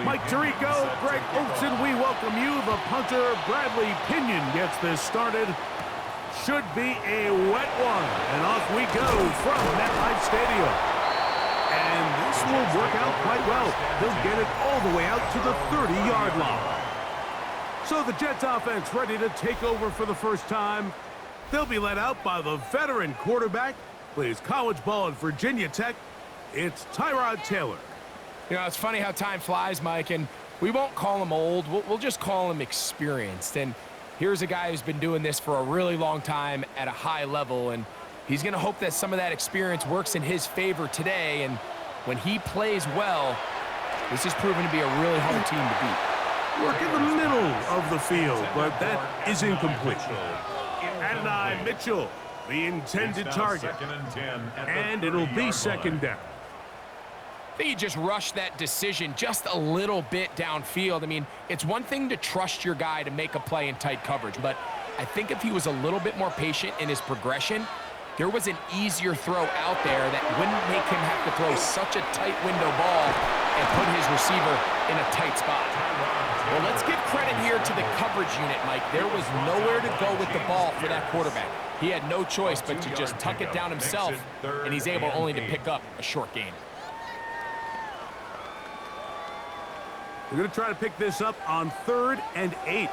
Mike Tirico, Greg Olson, we welcome you. The punter, Bradley Pinion, gets this started. Should be a wet one. And off we go from MetLife Stadium. And this will work out quite well. They'll get it all the way out to the 30-yard line. So the Jets offense ready to take over for the first time. They'll be led out by the veteran quarterback. Plays college ball at Virginia Tech. It's Tyrod Taylor. You know, it's funny how time flies, Mike, and we won't call him old. We'll just call him experienced. And here's a guy who's been doing this for a really long time at a high level, and he's going to hope that some of that experience works in his favor today. And when he plays well, this is proven to be a really hard team to beat. Work in the middle of the field, but that is incomplete. Adonai Mitchell, the intended target, and it'll be second down. I think he just rushed that decision just a little bit downfield. I mean, it's one thing to trust your guy to make a play in tight coverage, but I think if he was a little bit more patient in his progression, there was an easier throw out there that wouldn't make him have to throw such a tight window ball and put his receiver in a tight spot. Well, let's give credit here to the coverage unit, Mike. There was nowhere to go with the ball for that quarterback. He had no choice but to just tuck it down himself, and he's able only to pick up a short gain. We're going to try to pick this up on 3rd and 8.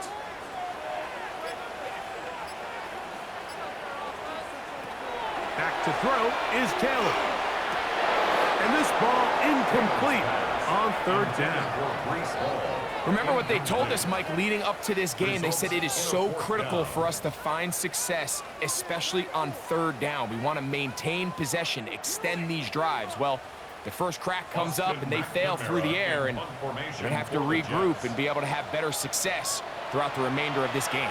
Back to throw is Taylor. And this ball incomplete on 3rd down. Remember what they told us, Mike, leading up to this game. They said it is so critical for us to find success, especially on 3rd down. We want to maintain possession, extend these drives. Well, the first crack comes up and they fail through the air, and we're going to have to regroup and be able to have better success throughout the remainder of this game.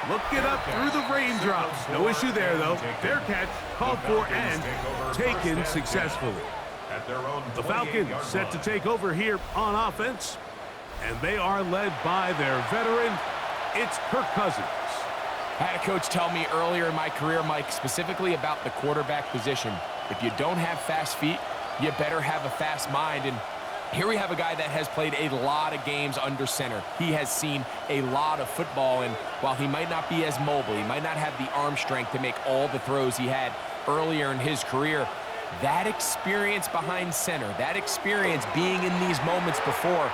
Look it up through the raindrops. No issue there, though. Fair catch, called for, and taken successfully. The Falcons set to take over here on offense, and they are led by their veteran. It's Kirk Cousins. I had a coach tell me earlier in my career, Mike, specifically about the quarterback position. If you don't have fast feet, you better have a fast mind. And here we have a guy that has played a lot of games under center. He has seen a lot of football, and while he might not be as mobile, he might not have the arm strength to make all the throws he had earlier in his career, that experience behind center, that experience being in these moments before,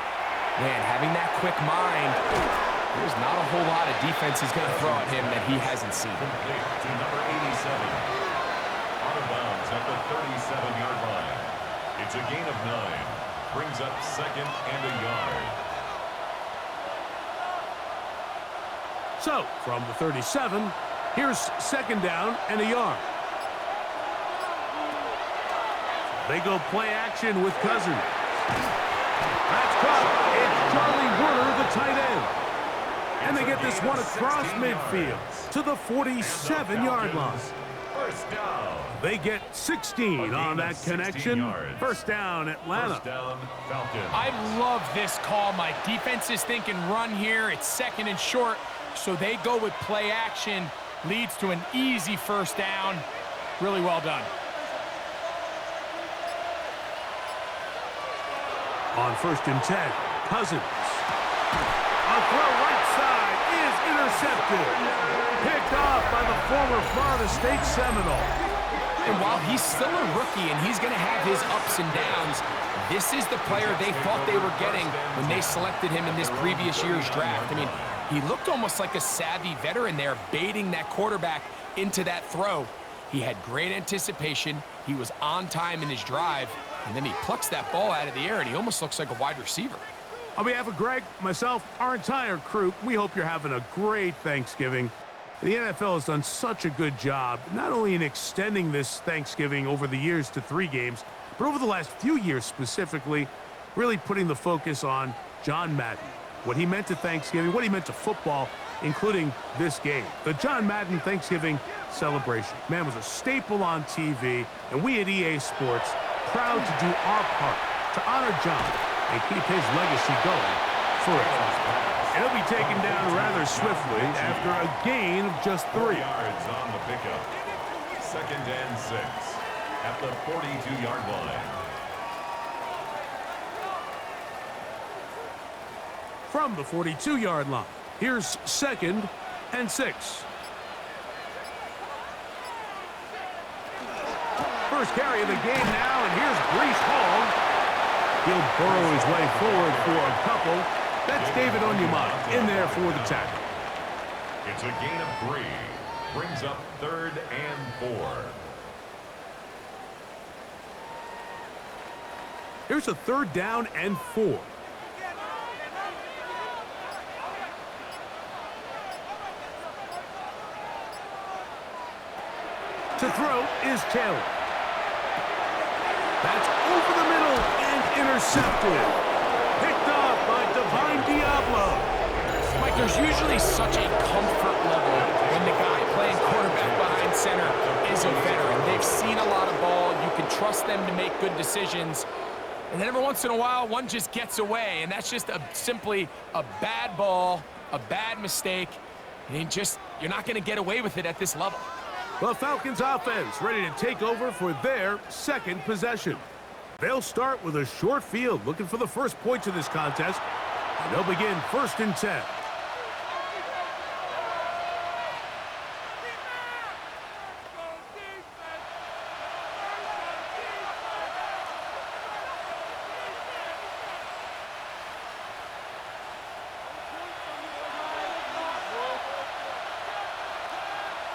man, having that quick mind, there's not a whole lot of defense he's going to throw at him that he hasn't seen. To number 87, out of bounds at the 37-yard line. It's a gain of 9. Brings up 2nd and a yard. So, from the 37, here's 2nd down and a yard. They go play action with Cousins. That's caught. It's Charlie Werner, the tight end. And they get this one across midfield to the 47-yard line. First down. They get 16 on that connection. First down, Atlanta. First down, Falcons. I love this call, Mike. Defense is thinking run here. It's 2nd and short, so they go with play action. Leads to an easy first down. Really well done. On 1st and 10, Cousins. A throw right side is intercepted. Picked off by the former Florida State Seminole. And while he's still a rookie and he's going to have his ups and downs, this is the player they thought they were getting when they selected him in this previous year's draft. I mean, he looked almost like a savvy veteran there, baiting that quarterback into that throw. He had great anticipation. He was on time in his drive. And then he plucks that ball out of the air, and he almost looks like a wide receiver. On behalf of Greg, myself, our entire crew, we hope you're having a great Thanksgiving. The NFL has done such a good job, not only in extending this Thanksgiving over the years to 3 games, but over the last few years specifically, really putting the focus on John Madden, what he meant to Thanksgiving, what he meant to football, including this game. The John Madden Thanksgiving celebration, man, was a staple on TV, and we at EA Sports proud to do our part to honor John and keep his legacy going forever. And he'll be taken down rather swiftly after a gain of just 3. 4 yards on the pickup. 2nd and 6. at the 42-yard line. From the 42-yard line, here's 2nd and 6. First carry of the game now, and here's Breece Hall. He'll burrow his way forward for a couple. That's David Onyemata in there for the tackle. It's a gain of 3. Brings up 3rd and 4. Here's a 3rd down and 4. To throw is Taylor. That's over the middle and intercepted. Picked off by Divine Diablo. Mike, there's usually such a comfort level when the guy playing quarterback behind center is a veteran. They've seen a lot of ball. You can trust them to make good decisions. And then every once in a while, one just gets away, and that's just simply a bad ball, a bad mistake. And you're not going to get away with it at this level. The Falcons offense ready to take over for their 2nd possession. They'll start with a short field, looking for the first points of this contest. And they'll begin 1st and 10.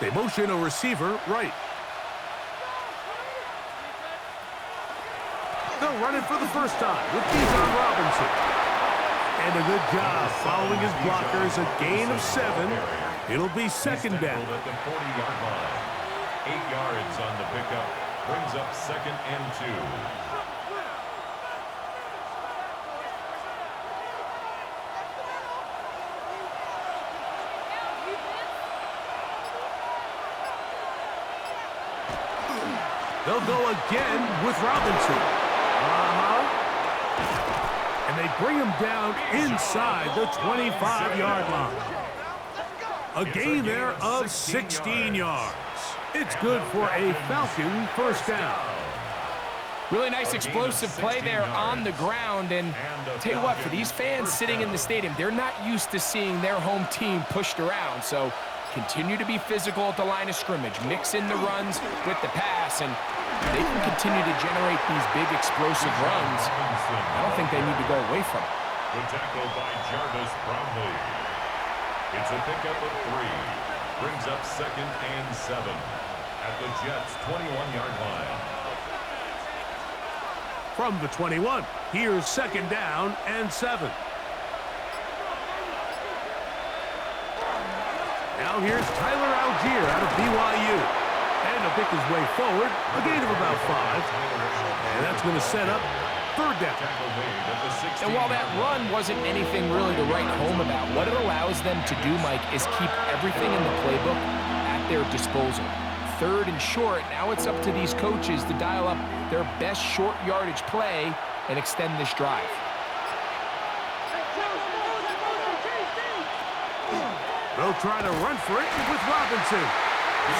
They motion a receiver right. They'll run it for the first time with Bijan Robinson. And a good job following his blockers, a gain of 7. It'll be 2nd down. At the 40-yard line. 8 yards on the pickup. Brings up 2nd and 2. They'll go again with Robinson. And they bring him down inside the 25-yard line. A gain there of 16 yards. It's good for a Falcon 1st down. Really nice explosive play there on the ground. And tell you what, for these fans sitting in the stadium, they're not used to seeing their home team pushed around. So continue to be physical at the line of scrimmage. Mix in the runs with the pass, and they can continue to generate these big explosive runs. I don't think they need to go away from it. The tackle by Jarvis Brownlee. It's a pickup of 3. Brings up 2nd and 7 at the Jets' 21-yard line. From the 21, here's 2nd down and 7. Now here's Tyler Algier out of BYU. And he'll pick his way forward, a gain of about 5. And that's going to set up 3rd down. And while that run wasn't anything really to write home about, what it allows them to do, Mike, is keep everything in the playbook at their disposal. 3rd and short, now it's up to these coaches to dial up their best short yardage play and extend this drive. They'll try to run for it with Robinson.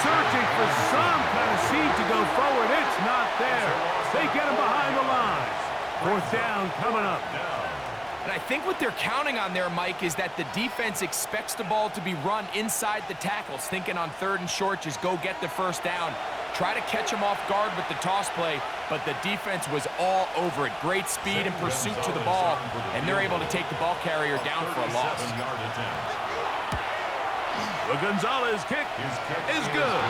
Searching for some kind of seed to go forward. It's not there. They get him behind the line. 4th down coming up. And I think what they're counting on there, Mike, is that the defense expects the ball to be run inside the tackles, thinking on 3rd and short, just go get the 1st down. Try to catch him off guard with the toss play, but the defense was all over it. Great speed and pursuit to the ball, and they're able to take the ball carrier down for a loss. The Gonzalez kick is good.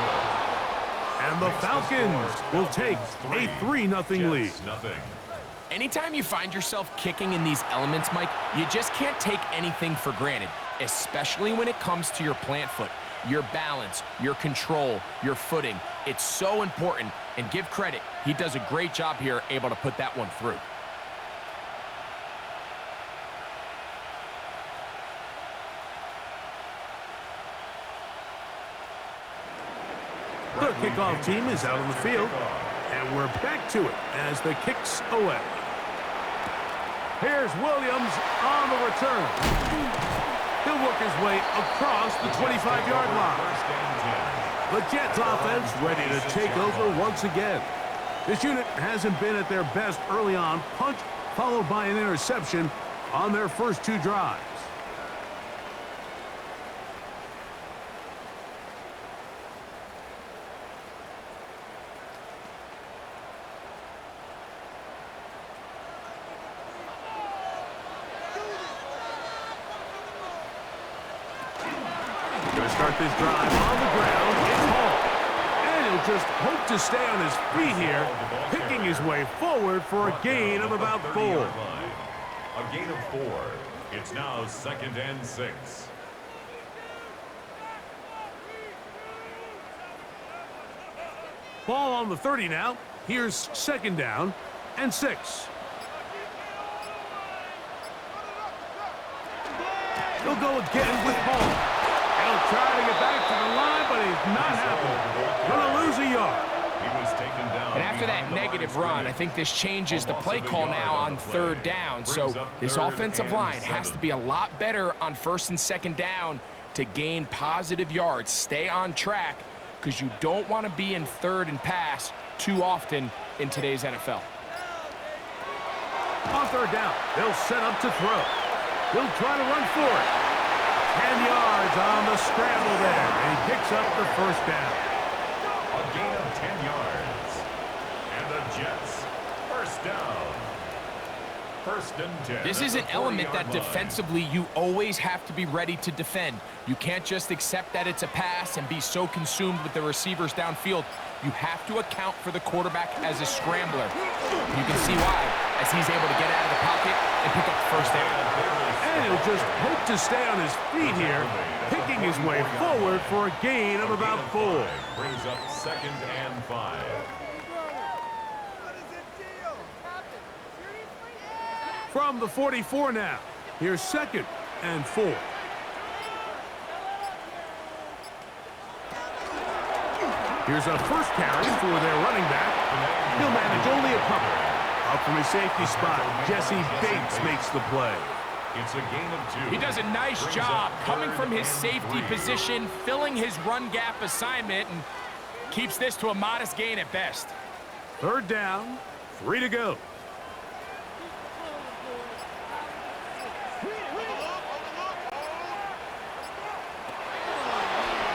And the Falcons will take a 3-0 lead. Anytime you find yourself kicking in these elements, Mike, you just can't take anything for granted, especially when it comes to your plant foot, your balance, your control, your footing. It's so important, and give credit. He does a great job here, able to put that one through. The kickoff team is out on the field, and we're back to it as the kick's away. Here's Williams on the return. He'll work his way across the 25-yard line. The Jets offense ready to take over once again. This unit hasn't been at their best early on. Punt followed by an interception on their first 2 drives. Going to start this drive on the ground. It's Hall. And he'll just hope to stay on his feet here, picking his way forward for a gain of about 4. A gain of 4. It's now 2nd and 6. Ball on the 30 now. Here's 2nd down and 6. He'll go again with Hall. He'll try to get back to the line, but he's not happy. Gonna lose a yard. He was taken down. And after that negative run, I think this changes the play call now on 3rd down. So this offensive line has to be a lot better on 1st and 2nd down to gain positive yards. Stay on track, because you don't want to be in 3rd and pass too often in today's NFL. On 3rd down, they'll set up to throw. He'll try to run for it. 10 yards on the scramble there, and he picks up the 1st down. A gain of 10 yards. And the Jets, 1st down. 1st and 10. This is an element that defensively you always have to be ready to defend. You can't just accept that it's a pass and be so consumed with the receivers downfield. You have to account for the quarterback as a scrambler. You can see why, as he's able to get out of the pocket and pick up the 1st down. And he'll just hope to stay on his feet here, picking his way forward for a gain of about 4. Brings up 2nd and 5. From the 44 now, here's 2nd and 4. Here's a first carry for their running back. He'll manage only a couple. Up from his safety spot, Jesse Bates makes the play. It's a gain of 2. He does a nice job coming from his safety position, filling his run gap assignment, and keeps this to a modest gain at best. 3rd down, 3 to go.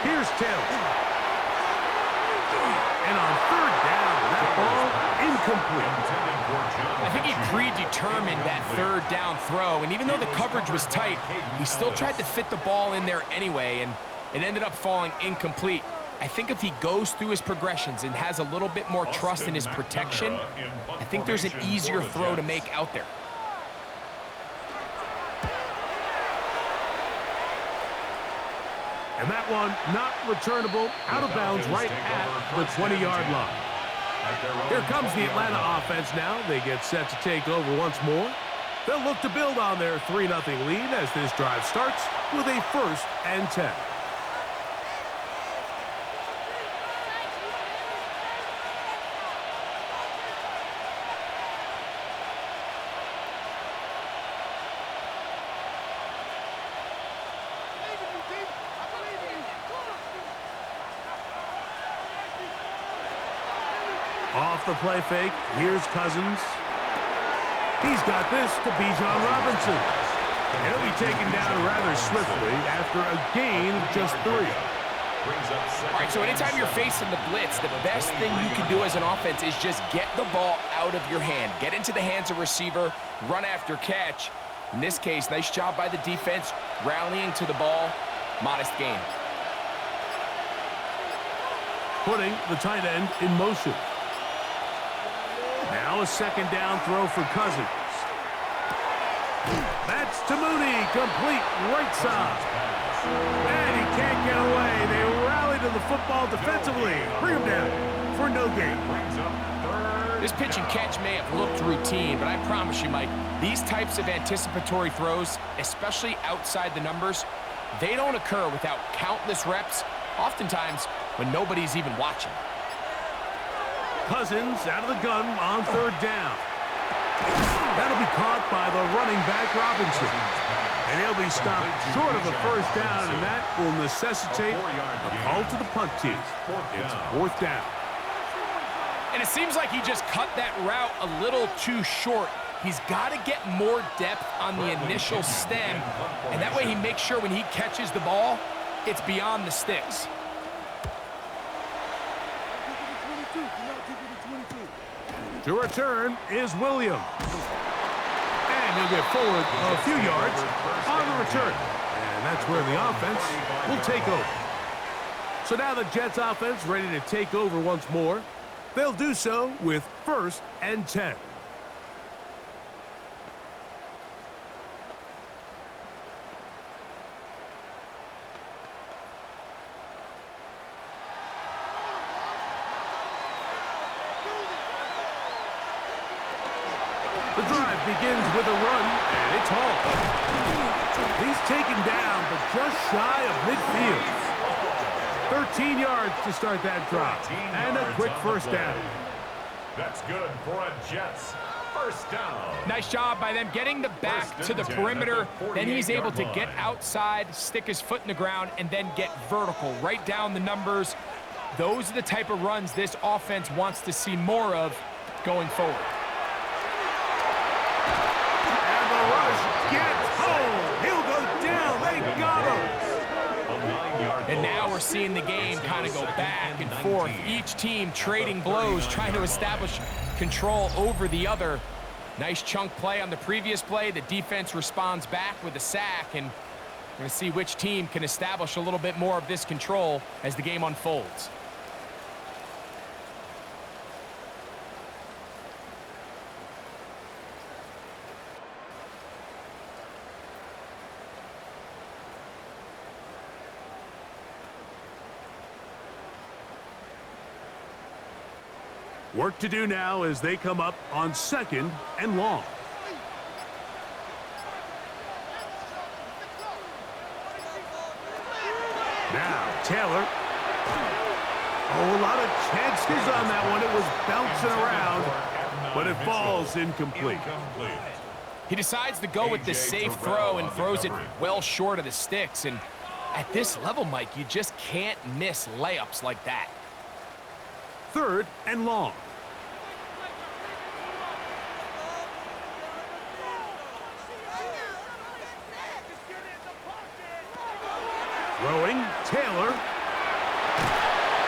Here's Taylor. And on 3rd down, that ball incomplete. I think he predetermined that 3rd down throw, and even though the coverage was tight, he still tried to fit the ball in there anyway, and it ended up falling incomplete. I think if he goes through his progressions and has a little bit more trust in his protection, I think there's an easier throw to make out there. And that one not returnable, out of bounds right at the 20-yard line. Here comes the Atlanta offense now. They get set to take over once more. They'll look to build on their 3-0 lead as this drive starts with a 1st and 10. Off the play fake, here's Cousins. He's got this to Bijan Robinson. And he'll be taken down rather swiftly after a gain of just 3. All right, so anytime you're facing the blitz, the best thing you can do as an offense is just get the ball out of your hand. Get into the hands of receiver, run after catch. In this case, nice job by the defense, rallying to the ball. Modest gain. Putting the tight end in motion. Now a 2nd down throw for Cousins. That's to Mooney, complete right side. And he can't get away. They rally to the football defensively. Bring him down for no gain. This pitch and catch may have looked routine, but I promise you, Mike, these types of anticipatory throws, especially outside the numbers, they don't occur without countless reps, oftentimes when nobody's even watching. Cousins out of the gun on 3rd down. That'll be caught by the running back Robinson. And he'll be stopped short of a 1st down, and that will necessitate a call to the punt team. It's 4th down. And it seems like he just cut that route a little too short. He's got to get more depth on the initial stem, and that way he makes sure when he catches the ball, it's beyond the sticks. To return is Williams. And he'll get forward a few yards on the return. And that's where the offense will take over. So now the Jets offense ready to take over once more. They'll do so with 1st and 10. The drive begins with a run, and it's hauled. He's taken down, but just shy of midfield. 13 yards to start that drive, and a quick first down. That's good for a Jets first down. Nice job by them getting the back to the perimeter. Then he's able to get outside, stick his foot in the ground, and then get vertical. Right down the numbers. Those are the type of runs this offense wants to see more of going forward. And the rush gets home. He'll go down. They got him. And now we're seeing the game kind of go back and forth. Each team trading blows, trying to establish control over the other. Nice chunk play on the previous play. The defense responds back with a sack, and we're going to see which team can establish a little bit more of this control as the game unfolds. Work to do now as they come up on 2nd and long. Now, Taylor. Oh, a lot of chances on that one. It was bouncing around, but it falls incomplete. He decides to go with the safe throw and throws it well short of the sticks. And at this level, Mike, you just can't miss layups like that. 3rd and long. Throwing, Taylor.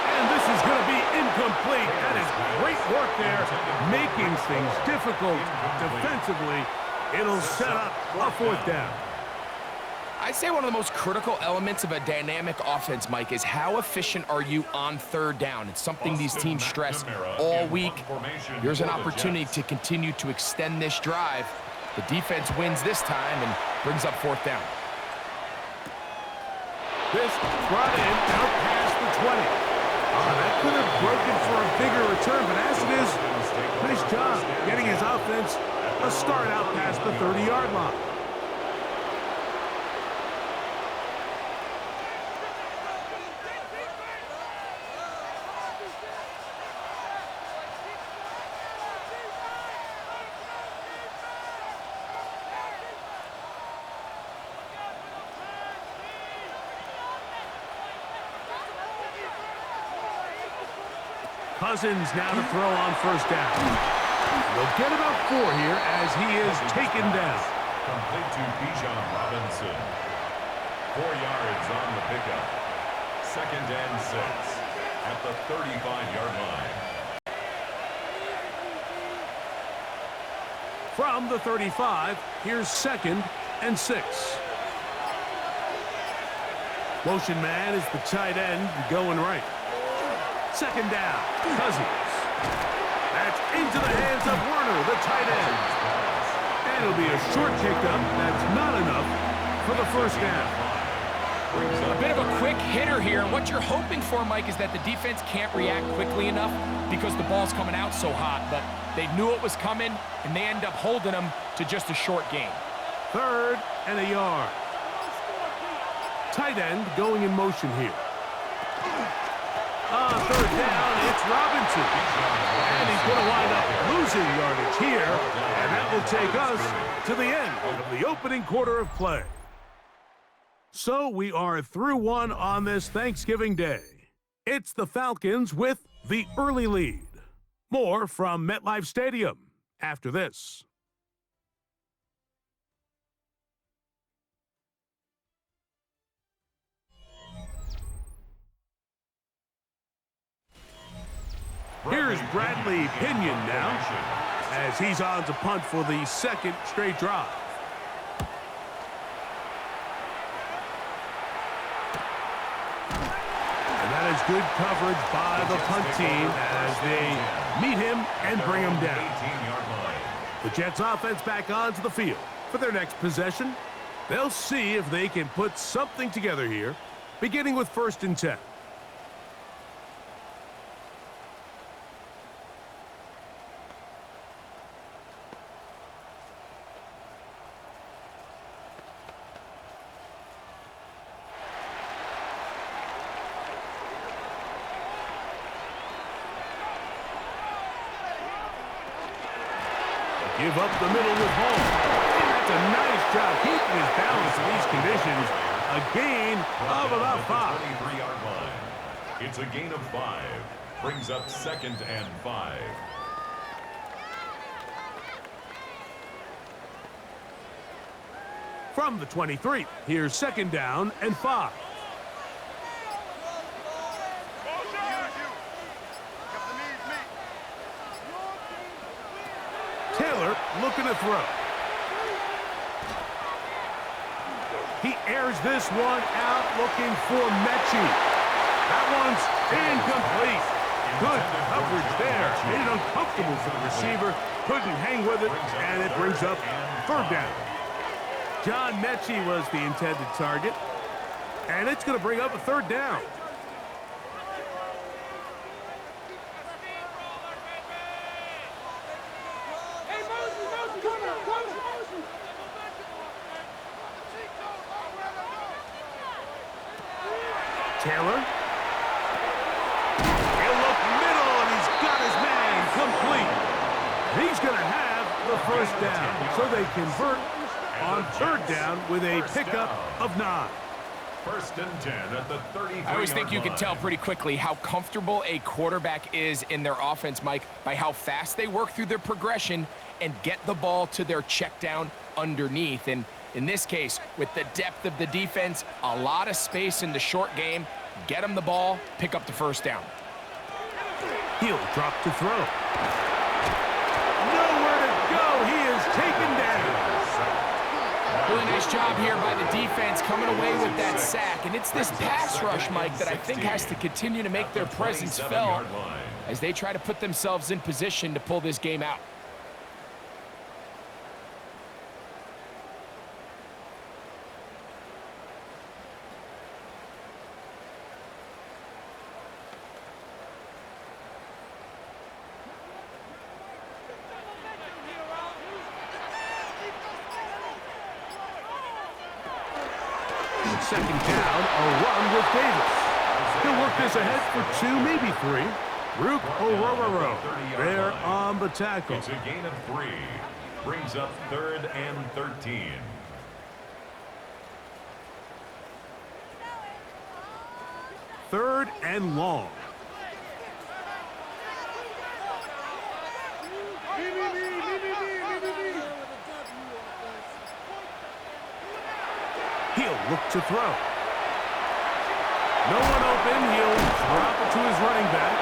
And this is going to be incomplete. That is great work there, making things difficult defensively. It'll set up a 4th down. I'd say one of the most critical elements of a dynamic offense, Mike, is how efficient are you on 3rd down. It's something these teams stress all week. Here's an opportunity to continue to extend this drive. The defense wins this time and brings up 4th down. This brought in out past the 20. That could have broken for a bigger return, but as it is, nice job getting his offense a start out past the 30-yard line. Cousins now to throw on 1st down. They'll get about 4 here as he is taken down. Complete to Bijan Robinson. 4 yards on the pickup. 2nd and 6 at the 35-yard line. From the 35, here's 2nd and 6. Motion man is the tight end going right. 2nd down, Cousins. That's into the hands of Werner, the tight end. And it'll be a short pickup. That's not enough for the 1st down. A bit of a quick hitter here, and what you're hoping for, Mike, is that the defense can't react quickly enough because the ball's coming out so hot, but they knew it was coming, and they end up holding them to just a short gain. 3rd and a yard. Tight end going in motion here. 3rd down, it's Robinson. And he's going to wind up losing yardage here, and that will take us to the end of the opening quarter of play. So we are through one on this Thanksgiving Day. It's the Falcons with the early lead. More from MetLife Stadium after this. Here's Bradley Pinion now, as he's on to punt for the second straight drive. And that is good coverage by the punt team as they meet him and bring him down. The Jets offense back onto the field for their next possession. They'll see if they can put something together here, beginning with 1st and 10. Give up the middle with Hall. That's a nice job keeping his balance in these conditions. A gain of about 5. 23-yard line. It's a gain of 5. Brings up 2nd and 5. From the 23, here's 2nd down and 5. Taylor looking to throw. He airs this one out looking for Mechie. That one's incomplete. Good coverage there. Made it uncomfortable for the receiver. Couldn't hang with it, and it brings up 3rd down. John Mechie was the intended target, and it's going to bring up a 3rd down. Taylor. He'll look middle, and he's got his man complete. He's going to have the 1st down, so they convert on 3rd down with a pickup of 9. 1st and 10 at the 33-yard line. I always think you can tell pretty quickly how comfortable a quarterback is in their offense, Mike, by how fast they work through their progression and get the ball to their check down underneath. And in this case, with the depth of the defense, a lot of space in the short game, get them the ball, pick up the 1st down. He'll drop to throw. Nowhere to go. He is taken down. Really nice job here by the defense coming away with that sack. And it's this pass rush, Mike, that I think has to continue to make their presence felt as they try to put themselves in position to pull this game out. Second down, a run with Davis. He'll work this ahead for 2, maybe 3. Rook Orororo there on the tackle. It's a gain of 3. Brings up 3rd and 13. Third and long. He'll look to throw. No one open. He'll drop it to his running back.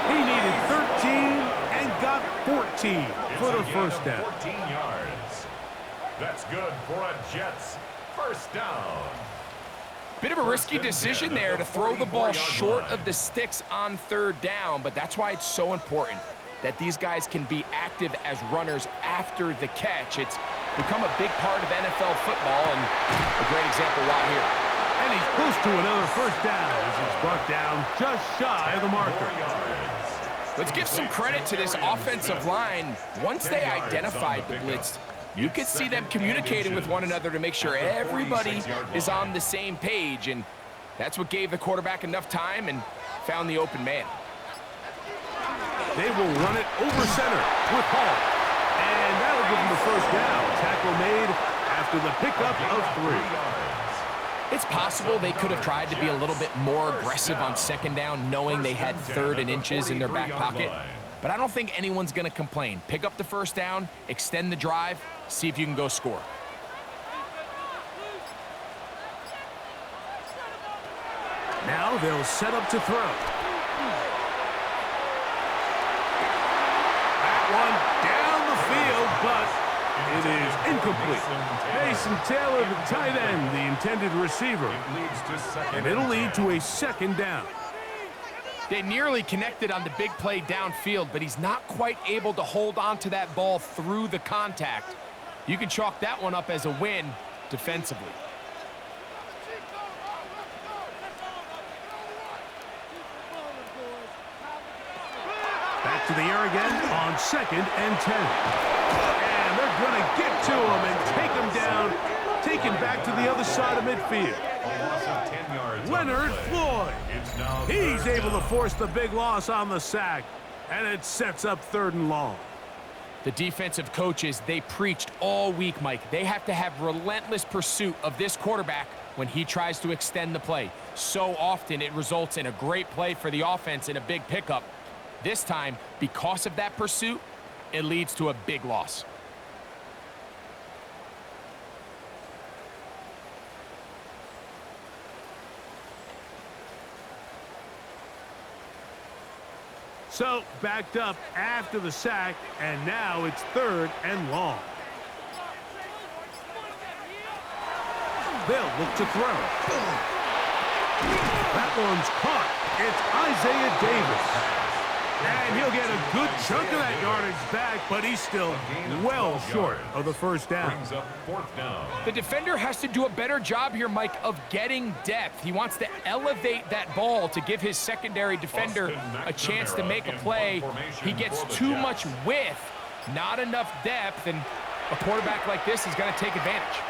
He needed 13 and got 14 for the 1st down. 14 yards. That's good for a Jets 1st down. Bit of a risky decision there to throw the ball short of the sticks on 3rd down, but that's why it's so important that these guys can be active as runners after the catch. It's become a big part of NFL football, and a great example right here. And he's close to another 1st down as he's brought down just shy of the marker. Let's give some credit to this offensive line. Once they identified the blitz, you could see them communicating with one another to make sure everybody is on the same page, and that's what gave the quarterback enough time and found the open man. They will run it over center with Hall. And that'll give them the 1st down. Tackle made after the pickup of 3. It's possible they could have tried to be a little bit more aggressive on 2nd down, knowing they had 3rd and inches in their back pocket. but I don't think anyone's going to complain. Pick up the first down, extend the drive, see if you can go score. Now they'll set up to throw. That one down the field, but it is incomplete. Mason Taylor, the tight end, the intended receiver. And it'll lead to a second down. They nearly connected on the big play downfield, but he's not quite able to hold on to that ball through the contact. You can chalk that one up as a win defensively. Back to the air again on 2nd and 10. And they're going to get to him and take him down, take him back to the other side of midfield. Leonard Floyd. He's able to force the big loss on the sack, and it sets up 3rd and long. The defensive coaches, they preached all week, Mike. They have to have relentless pursuit of this quarterback when he tries to extend the play. So often it results in a great play for the offense and a big pickup. This time, because of that pursuit, it leads to a big loss. So, backed up after the sack, and now it's 3rd and long. They'll look to throw. That one's caught. It's Isaiah Davis. And he'll get a good chunk of that yardage back, but he's still well short of the first down. The defender has to do a better job here, Mike, of getting depth. He wants to elevate that ball to give his secondary defender a chance to make a play. He gets too much width, not enough depth, and a quarterback like this is going to take advantage.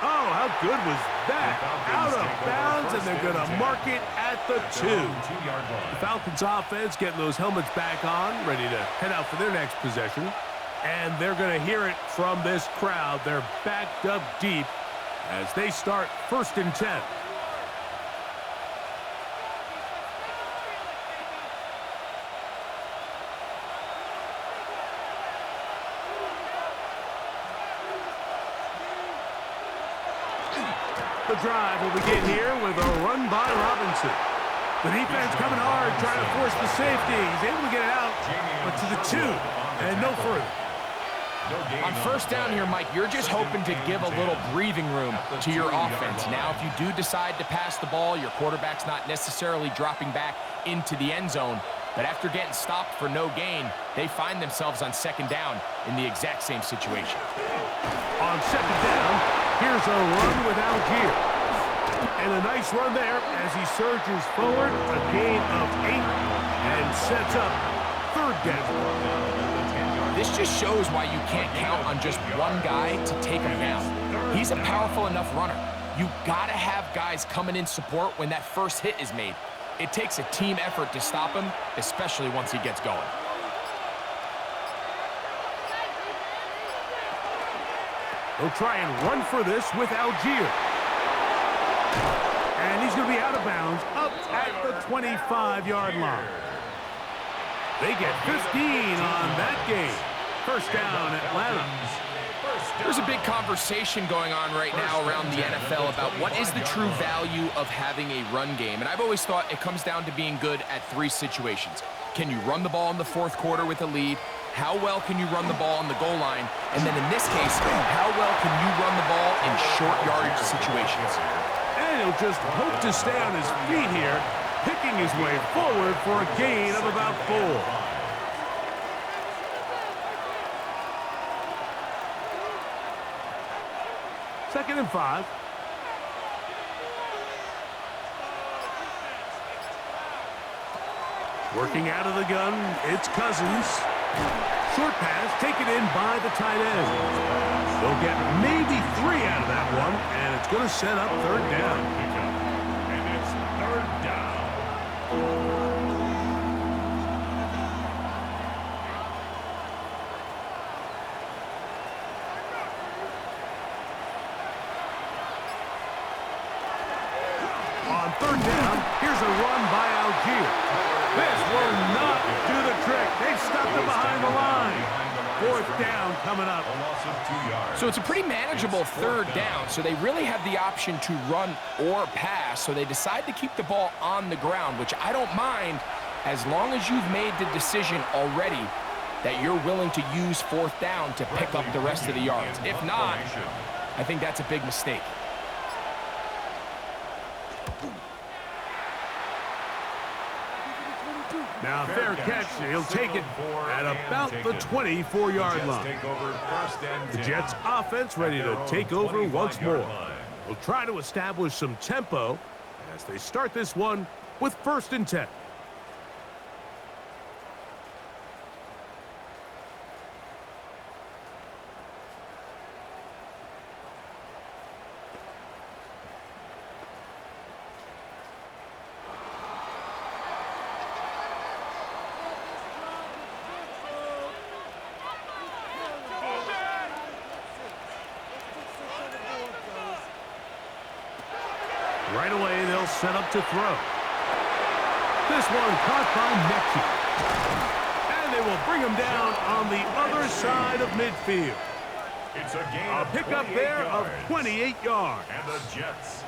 Oh, how good was that? Out of bounds, and they're going to mark it at the 2. The Falcons offense getting those helmets back on, ready to head out for their next possession. And they're going to hear it from this crowd. They're backed up deep as they start 1st and 10. The drive will begin here with a run by Robinson. The defense coming hard, trying to force the safety. He's able to get it out, but to the 2, and no further. On first down here, Mike, you're just hoping to give a little breathing room to your offense. Now, if you do decide to pass the ball, your quarterback's not necessarily dropping back into the end zone. But after getting stopped for no gain, they find themselves on 2nd down in the exact same situation. On 2nd down, here's a run with Algier. And a nice run there as he surges forward, a gain of 8, and sets up 3rd down. This just shows why you can't count on just one guy to take him down. He's a powerful enough runner. You gotta have guys coming in support when that first hit is made. It takes a team effort to stop him, especially once he gets going. They'll try and run for this with Algier. And he's going to be out of bounds up at the 25-yard line. They get 15 on that game. First down, Atlanta. There's a big conversation going on right now around the NFL about what is the true value of having a run game. And I've always thought it comes down to being good at 3 situations. Can you run the ball in the 4th quarter with a lead? How well can you run the ball on the goal line? And then in this case, how well can you run the ball in short yardage situations? And he'll just hope to stay on his feet here, picking his way forward for a gain of about 4. Second and 5. Working out of the gun, it's Cousins. Short pass taken in by the tight end. They'll get maybe 3 out of that one, and it's going to set up 3rd down. And it's 3rd down. On third down, here's a run by Algier. This will not do the trick. They've stopped him behind the line. Fourth down coming up. So it's a pretty manageable third down, so they really have the option to run or pass, so they decide to keep the ball on the ground, which I don't mind as long as you've made the decision already that you're willing to use fourth down to pick up the rest of the yards. If not, I think that's a big mistake. Now, fair catch. He'll take it at about the 24-yard line. The Jets offense ready to take over once more. We'll try to establish some tempo as they start this one with 1st and 10. Right away, they'll set up to throw. This one caught by Mechie. And they will bring him down on the other side of midfield. It's a gain A pickup there of 28 yards. And the Jets.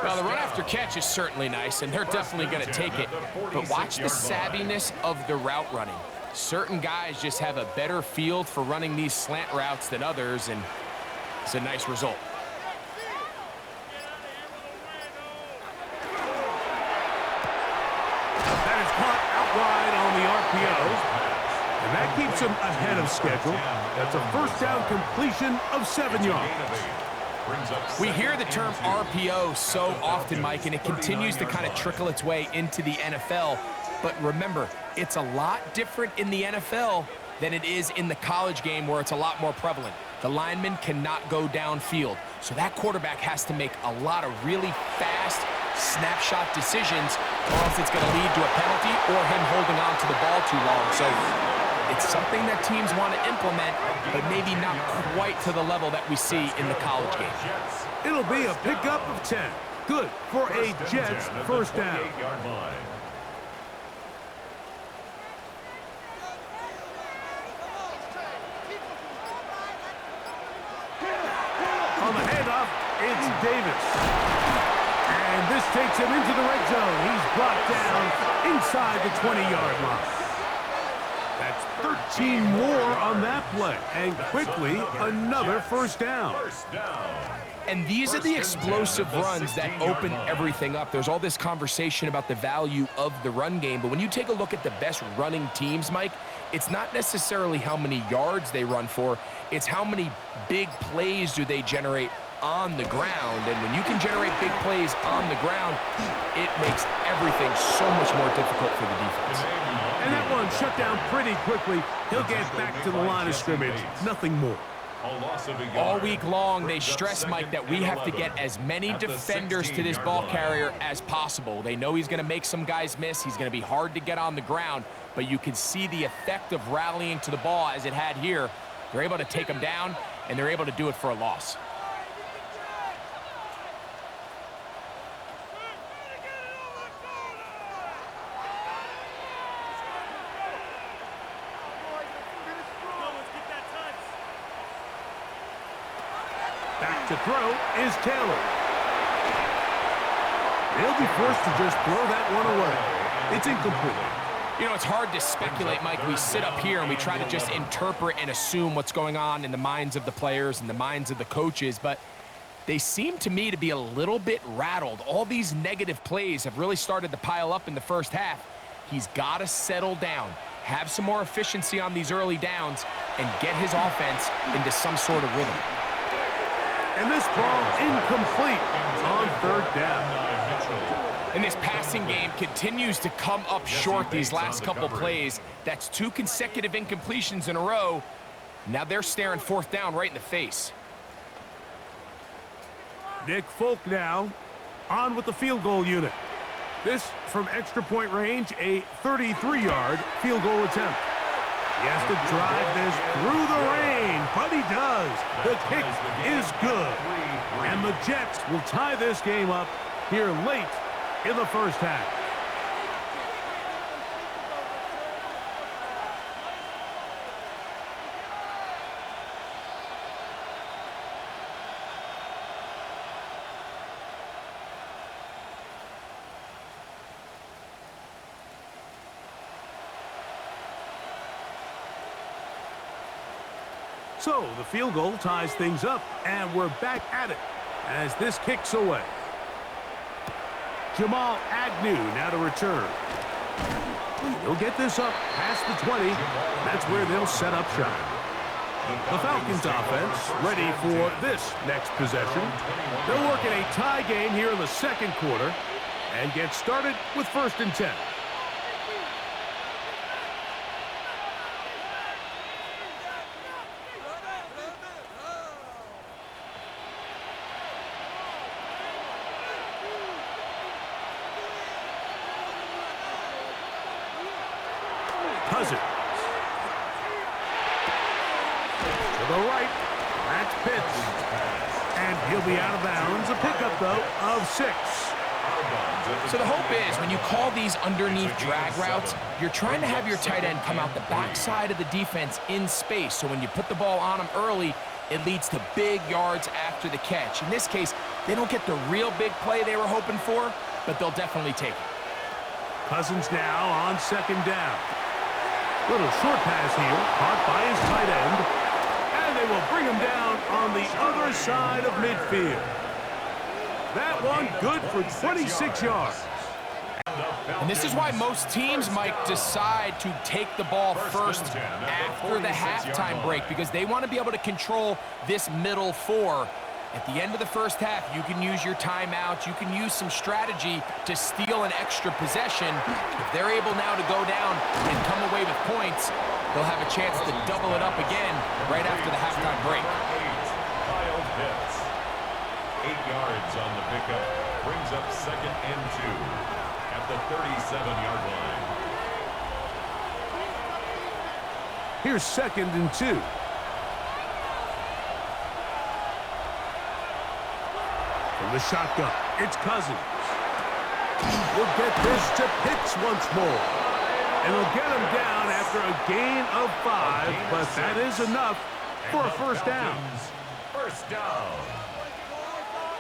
Well, the run after catch is certainly nice, and they're definitely going to take it. But watch the savviness of the route running. Certain guys just have a better feel for running these slant routes than others, and it's a nice result. And that keeps him ahead of schedule. That's a first down completion of 7 yards. We hear the term RPO so often, Mike, and it continues to kind of trickle its way into the NFL. But remember, it's a lot different in the NFL than it is in the college game where it's a lot more prevalent. The lineman cannot go downfield. So that quarterback has to make a lot of really fast snapshot decisions, or else it's going to lead to a penalty or him holding on to the ball too long. So it's something that teams want to implement, but maybe not quite to the level that we see in the college game. It'll be a pickup of 10. Good for a Jets first down. On the handoff, it's Davis. And this takes him into the red zone. He's brought down inside the 20-yard line. That's 13 more on that play. And quickly, another first down. And these are the explosive runs that open everything up. There's all this conversation about the value of the run game, but when you take a look at the best running teams, Mike, it's not necessarily how many yards they run for, it's how many big plays do they generate on the ground. And when you can generate big plays on the ground, it makes everything so much more difficult for the defense. And that one shut down pretty quickly. He'll get back to the line of scrimmage. Nothing more. All week long, they stress, Mike, that we have to get as many defenders to this ball carrier as possible. They know he's going to make some guys miss. He's going to be hard to get on the ground, but you can see the effect of rallying to the ball as it had here. They're able to take him down, and they're able to do it for a loss. Back to throw is Taylor. He'll be forced to just throw that one away. It's incomplete. You know, it's hard to speculate, Mike. We sit up here and we try to just interpret and assume what's going on in the minds of the players and the minds of the coaches, but they seem to me to be a little bit rattled. All these negative plays have really started to pile up in the first half. He's got to settle down, have some more efficiency on these early downs, and get his offense into some sort of rhythm. And this ball incomplete on third down. And this passing game continues to come up short these last couple plays. That's 2 consecutive incompletions in a row. Now they're staring fourth down right in the face. Nick Folk now on with the field goal unit. This from extra point range, a 33-yard field goal attempt. He has to drive this through the rain, but he does. The kick is good. And the Jets will tie this game up here late in the first half. So the field goal ties things up, and we're back at it as this kicks away. Jamal Agnew now to return. He'll get this up past the 20. That's where they'll set up shop. The Falcons offense ready for this next possession. They'll work in a tie game here in the second quarter and get started with 1st and 10. Cousins. To the right. That's Pitts. And he'll be out of bounds. A pickup, though, of 6. So the hope is when you call these underneath drag routes, you're trying to have your tight end come out the backside of the defense in space. So when you put the ball on him early, it leads to big yards after the catch. In this case, they don't get the real big play they were hoping for, but they'll definitely take it. Cousins now on 2nd down. Little short pass here, caught by his tight end. And they will bring him down on the other side of midfield. That one good for 26 yards. And this is why most teams, Mike, decide to take the ball first after the halftime break, because they want to be able to control this middle 4. At the end of the first half, you can use your timeout. You can use some strategy to steal an extra possession. If they're able now to go down and come away with points, they'll have a chance to double it up again right after the halftime break. 8 yards on the pickup. Brings up 2nd and 2 at the 37-yard line. Here's 2nd and 2. From the shotgun, it's Cousins. We'll get this to Pitts once more. And they'll get him down after a gain of 5, but that is enough for a first down. First down.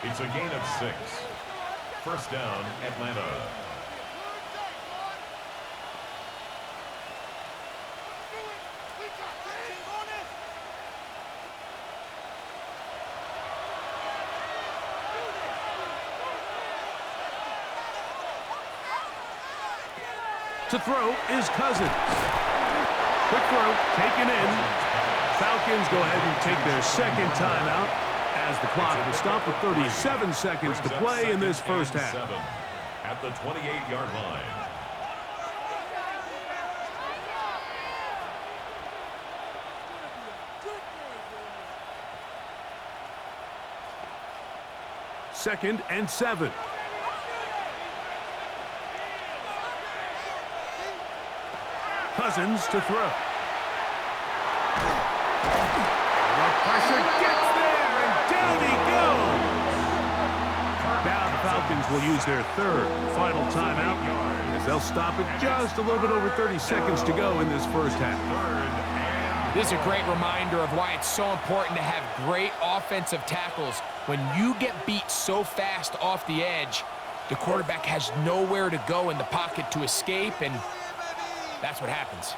It's a gain of 6. First down, Atlanta. To throw is Cousins. Quick throw, taken in. Falcons go ahead and take their 2nd timeout as the clock will stop with 37 seconds to play in this first half. At the 28-yard line. Second and 7. Cousins to throw. The pressure gets there, and down he goes. Now the Falcons will use their 3rd final timeout as they'll stop it just a little bit over 30 seconds to go in this first half. This is a great reminder of why it's so important to have great offensive tackles. When you get beat so fast off the edge, the quarterback has nowhere to go in the pocket to escape, and that's what happens.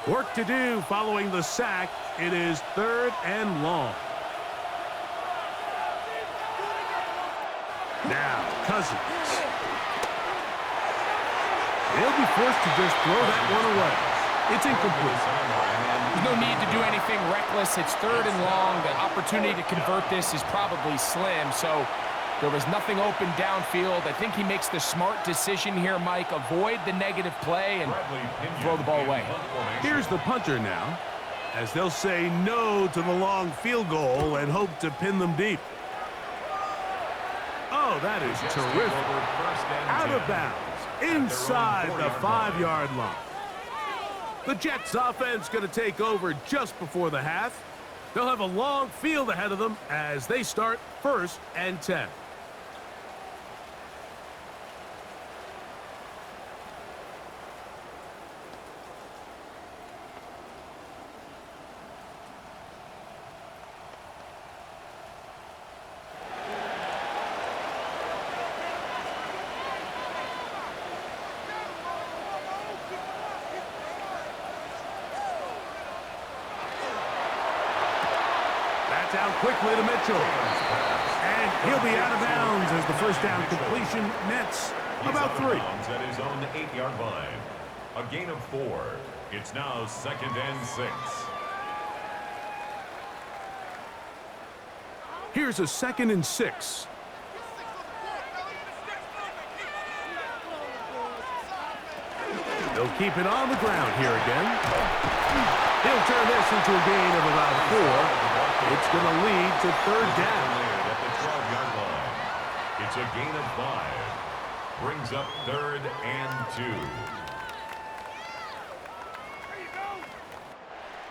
Work to do following the sack. It is 3rd and long. Now, Cousins. They'll be forced to just throw that one away. It's incomplete. There's no need to do anything reckless. It's 3rd and long. The opportunity to convert this is probably slim, so there was nothing open downfield. I think he makes the smart decision here, Mike. Avoid the negative play and throw the ball away. Here's the punter now, as they'll say no to the long field goal and hope to pin them deep. Oh, that is terrific. Out of bounds, inside the 5-yard line. The Jets offense going to take over just before the half. They'll have a long field ahead of them as they start 1st and 10. out quickly to Mitchell. And he'll be out of bounds as the first down completion nets about 3. At his own 8-yard line. A gain of 4. It's now 2nd and 6. Here's a 2nd and 6. They'll keep it on the ground here again. He'll turn this into a gain of about 4. It's going to lead to 3rd down. At the 12-yard line. It's a gain of 5. Brings up 3rd and 2.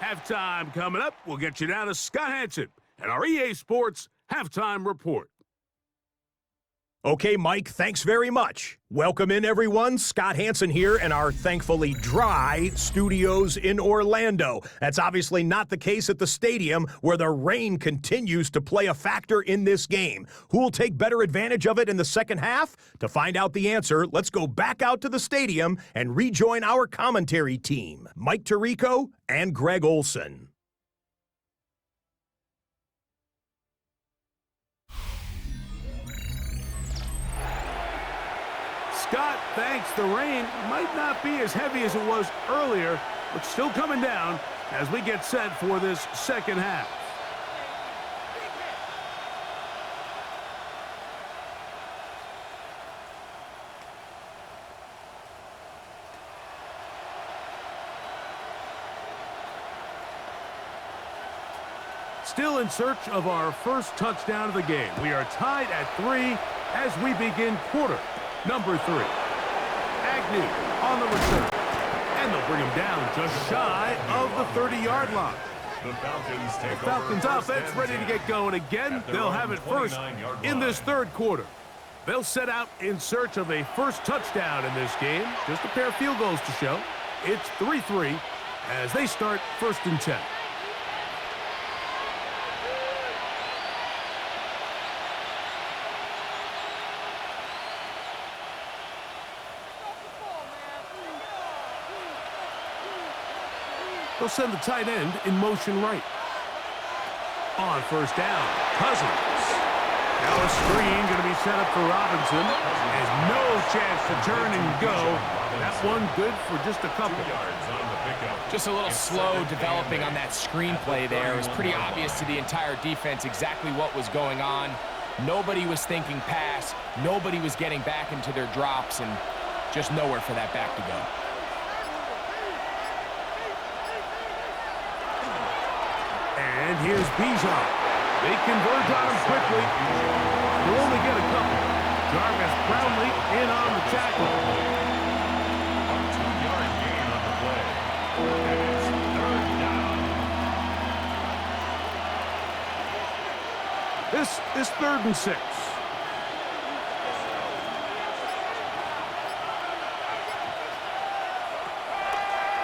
Halftime coming up. We'll get you down to Scott Hansen and our EA Sports Halftime Report. Okay, Mike, thanks very much. Welcome in, everyone. Scott Hansen here in our thankfully dry studios in Orlando. That's obviously not the case at the stadium, where the rain continues to play a factor in this game. Who will take better advantage of it in the second half? To find out the answer, let's go back out to the stadium and rejoin our commentary team, Mike Tirico and Greg Olson. Scott, thanks. The rain might not be as heavy as it was earlier, but still coming down as we get set for this second half. Still in search of our first touchdown of the game. We are tied at 3 as we begin quarter number 3. Agnew on the return. And they'll bring him down just shy of the 30-yard line. The Falcons take The Falcons offense ready to get going again. They'll have it first in this third quarter. They'll set out in search of a first touchdown in this game. Just a pair of field goals to show. It's 3-3 as they start 1st and 10. They'll send the tight end in motion right. On 1st down, Cousins. Now a screen going to be set up for Robinson. Has no chance to turn and go. That one good for just a couple. Just a little slow developing on that screenplay there. It was pretty obvious to the entire defense exactly what was going on. Nobody was thinking pass. Nobody was getting back into their drops, and just nowhere for that back to go. And here's Bijan. They converge on him quickly. They'll only get a couple. Jarvis Brownlee in on the tackle. A 2-yard gain on the play. And it's 3rd down. This is 3rd and 6.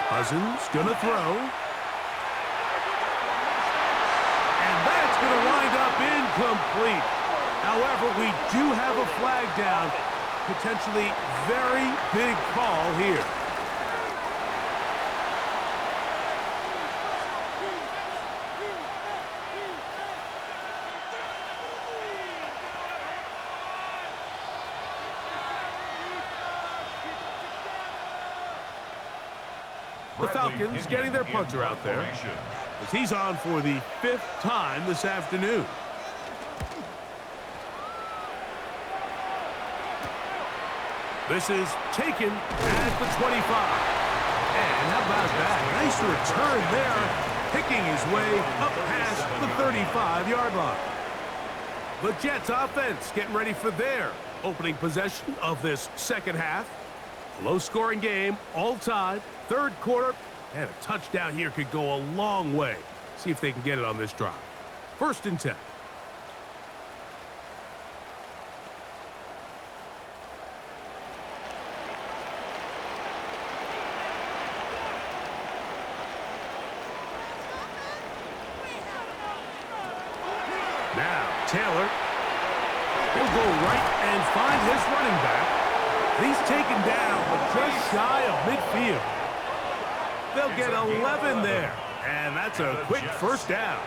Cousins gonna throw. Going to wind up incomplete. However, we do have a flag down. Potentially very big call here. The Falcons getting their punter out there, as he's on for the 5th time this afternoon. This is taken at the 25. And how about that? Nice return there, picking his way up past the 35-yard line. The Jets offense getting ready for their opening possession of this second half. Low-scoring game, all tied, 3rd quarter. And a touchdown here could go a long way. See if they can get it on this drive. 1st and 10. Now, Taylor. He'll go right and find his running back. He's taken down, but just shy of midfield. They'll get 11 there. And that's a quick first down.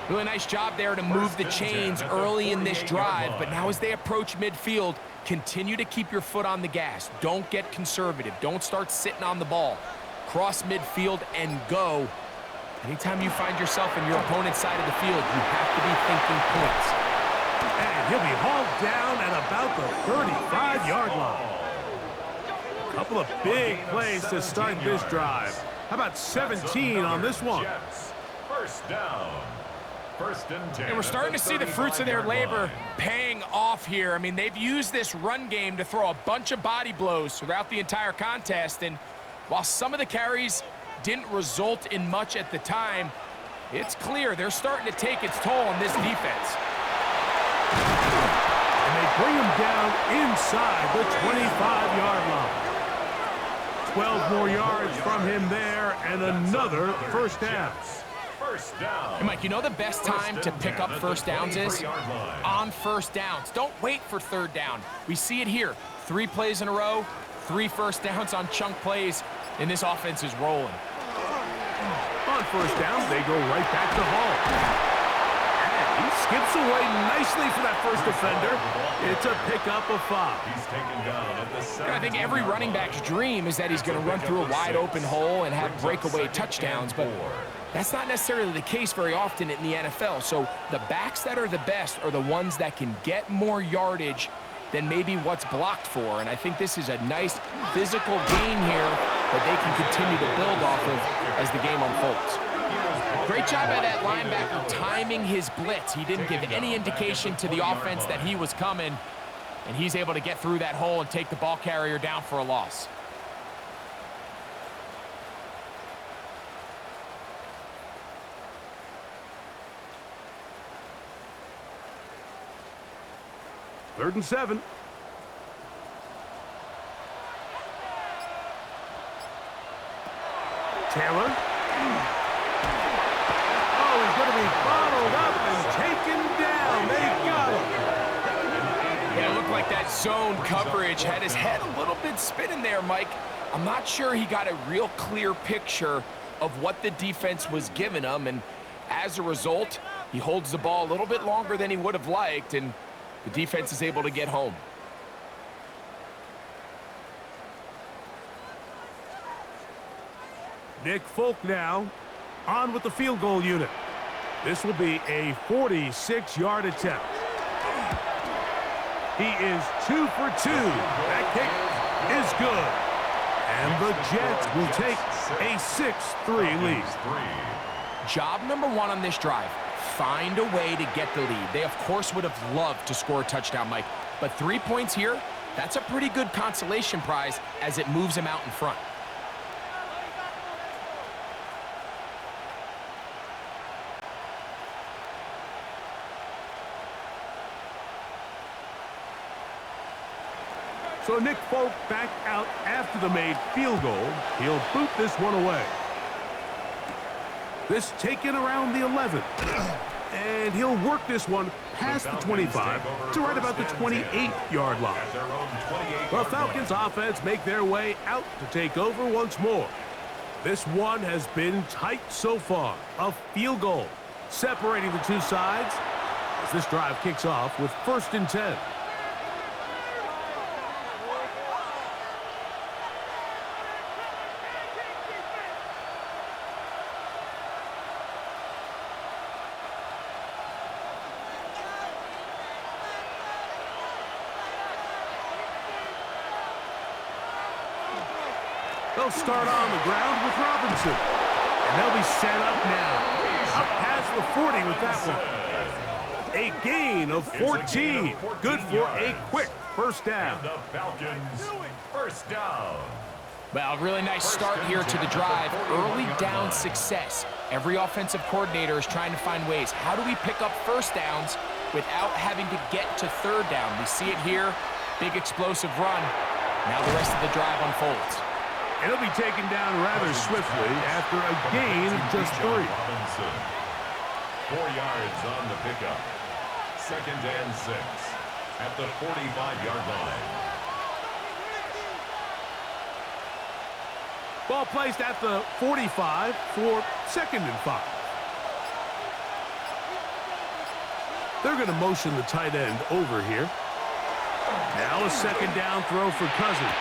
Really nice job there to move the chains early in this drive, but now as they approach midfield, continue to keep your foot on the gas. Don't get conservative. Don't start sitting on the ball. Cross midfield and go. Anytime you find yourself in your opponent's side of the field, you have to be thinking points. And he'll be hauled down at about the 35-yard line. A couple of big plays to start this drive. How about 17 on this one? First down. First and 10. And we're starting to see the fruits of their labor paying off here. I mean, they've used this run game to throw a bunch of body blows throughout the entire contest. And while some of the carries didn't result in much at the time, it's clear they're starting to take its toll on this defense. And they bring him down inside the 25-yard line. 12 more yards from him there, and another first down. First down. Hey, Mike, you know the best time to pick up first downs is? On first downs. Don't wait for third down. We see it here. 3 plays in a row, 3 first downs on chunk plays, and this offense is rolling. On first down, they go right back to Hall. And he skips away nicely for that first defender. It's a pickup of 5. He's taken down at the 7. I think every running back's dream is that he's going to run through a wide open hole and have breakaway touchdowns, but that's not necessarily the case very often in the NFL. So the backs that are the best are the ones that can get more yardage than maybe what's blocked for. And I think this is a nice physical gain here that they can continue to build off of as the game unfolds. Great job by that linebacker timing his blitz. He didn't give any indication to the offense that he was coming, and he's able to get through that hole and take the ball carrier down for a loss. Third and 7. Taylor. Oh, he's going to be bottled up and taken down. They got him. Yeah, it looked like that zone coverage had his head a little bit spinning there, Mike. I'm not sure he got a real clear picture of what the defense was giving him, and as a result, he holds the ball a little bit longer than he would have liked, and the defense is able to get home. Nick Folk now on with the field goal unit. This will be a 46-yard attempt. He is 2 for 2. That kick is good. And the Jets will take a 6-3 lead. Job number 1 on this drive. Find a way to get the lead. They, of course, would have loved to score a touchdown, Mike. But 3 points here, that's a pretty good consolation prize as it moves him out in front. So Nick Folk back out after the made field goal. He'll boot this one away. This taken around the 11. And he'll work this one past the 25 to right about the 28-yard line. The Falcons offense make their way out to take over once more. This one has been tight so far. A field goal separating the two sides as this drive kicks off with 1st and 10. They'll start on the ground with Robinson. And they'll be set up now. Up past the 40 with that one. A gain of 14. Good for a quick first down. The Falcons, first down. Well, really nice start here to the drive. Early down success. Every offensive coordinator is trying to find ways. How do we pick up first downs without having to get to third down? We see it here. Big explosive run. Now the rest of the drive unfolds. It'll be taken down rather swiftly after a gain of just 3. 4 yards on the pickup. 2nd and 6 at the 45-yard line. Ball placed at the 45 for 2nd and 5. They're going to motion the tight end over here. Now a 2nd down throw for Cousins.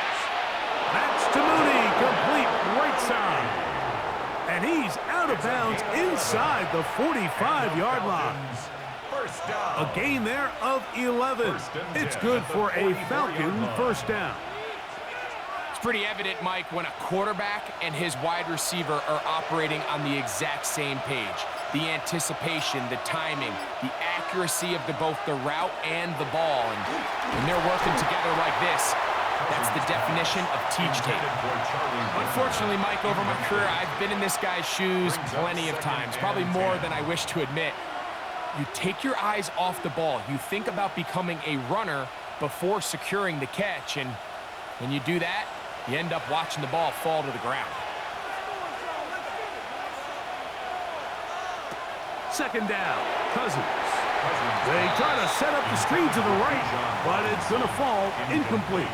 That's to Mooney, complete right side. And he's out of bounds inside the 45-yard line. A gain there of 11. It's good for a Falcon first down. It's pretty evident, Mike, when a quarterback and his wide receiver are operating on the exact same page. The anticipation, the timing, the accuracy of both the route and the ball. And when they're working together like this, that's the definition of teach tape. Unfortunately, Mike, over my career, I've been in this guy's shoes plenty of times, probably more than I wish to admit. You take your eyes off the ball. You think about becoming a runner before securing the catch, and when you do that, you end up watching the ball fall to the ground. 2nd down, Cousins. They try to set up the screen to the right, but it's going to fall incomplete.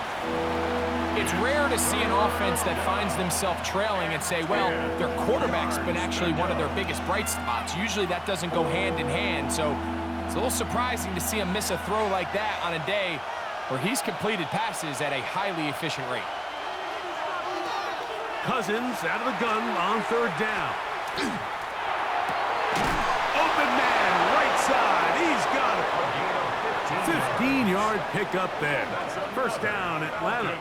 It's rare to see an offense that finds themselves trailing and say, well, their quarterback's been actually one of their biggest bright spots. Usually that doesn't go hand in hand, so it's a little surprising to see him miss a throw like that on a day where he's completed passes at a highly efficient rate. Cousins out of the gun on 3rd down. Open man, right side. He's got it. 15-yard pickup there. First down, Atlanta.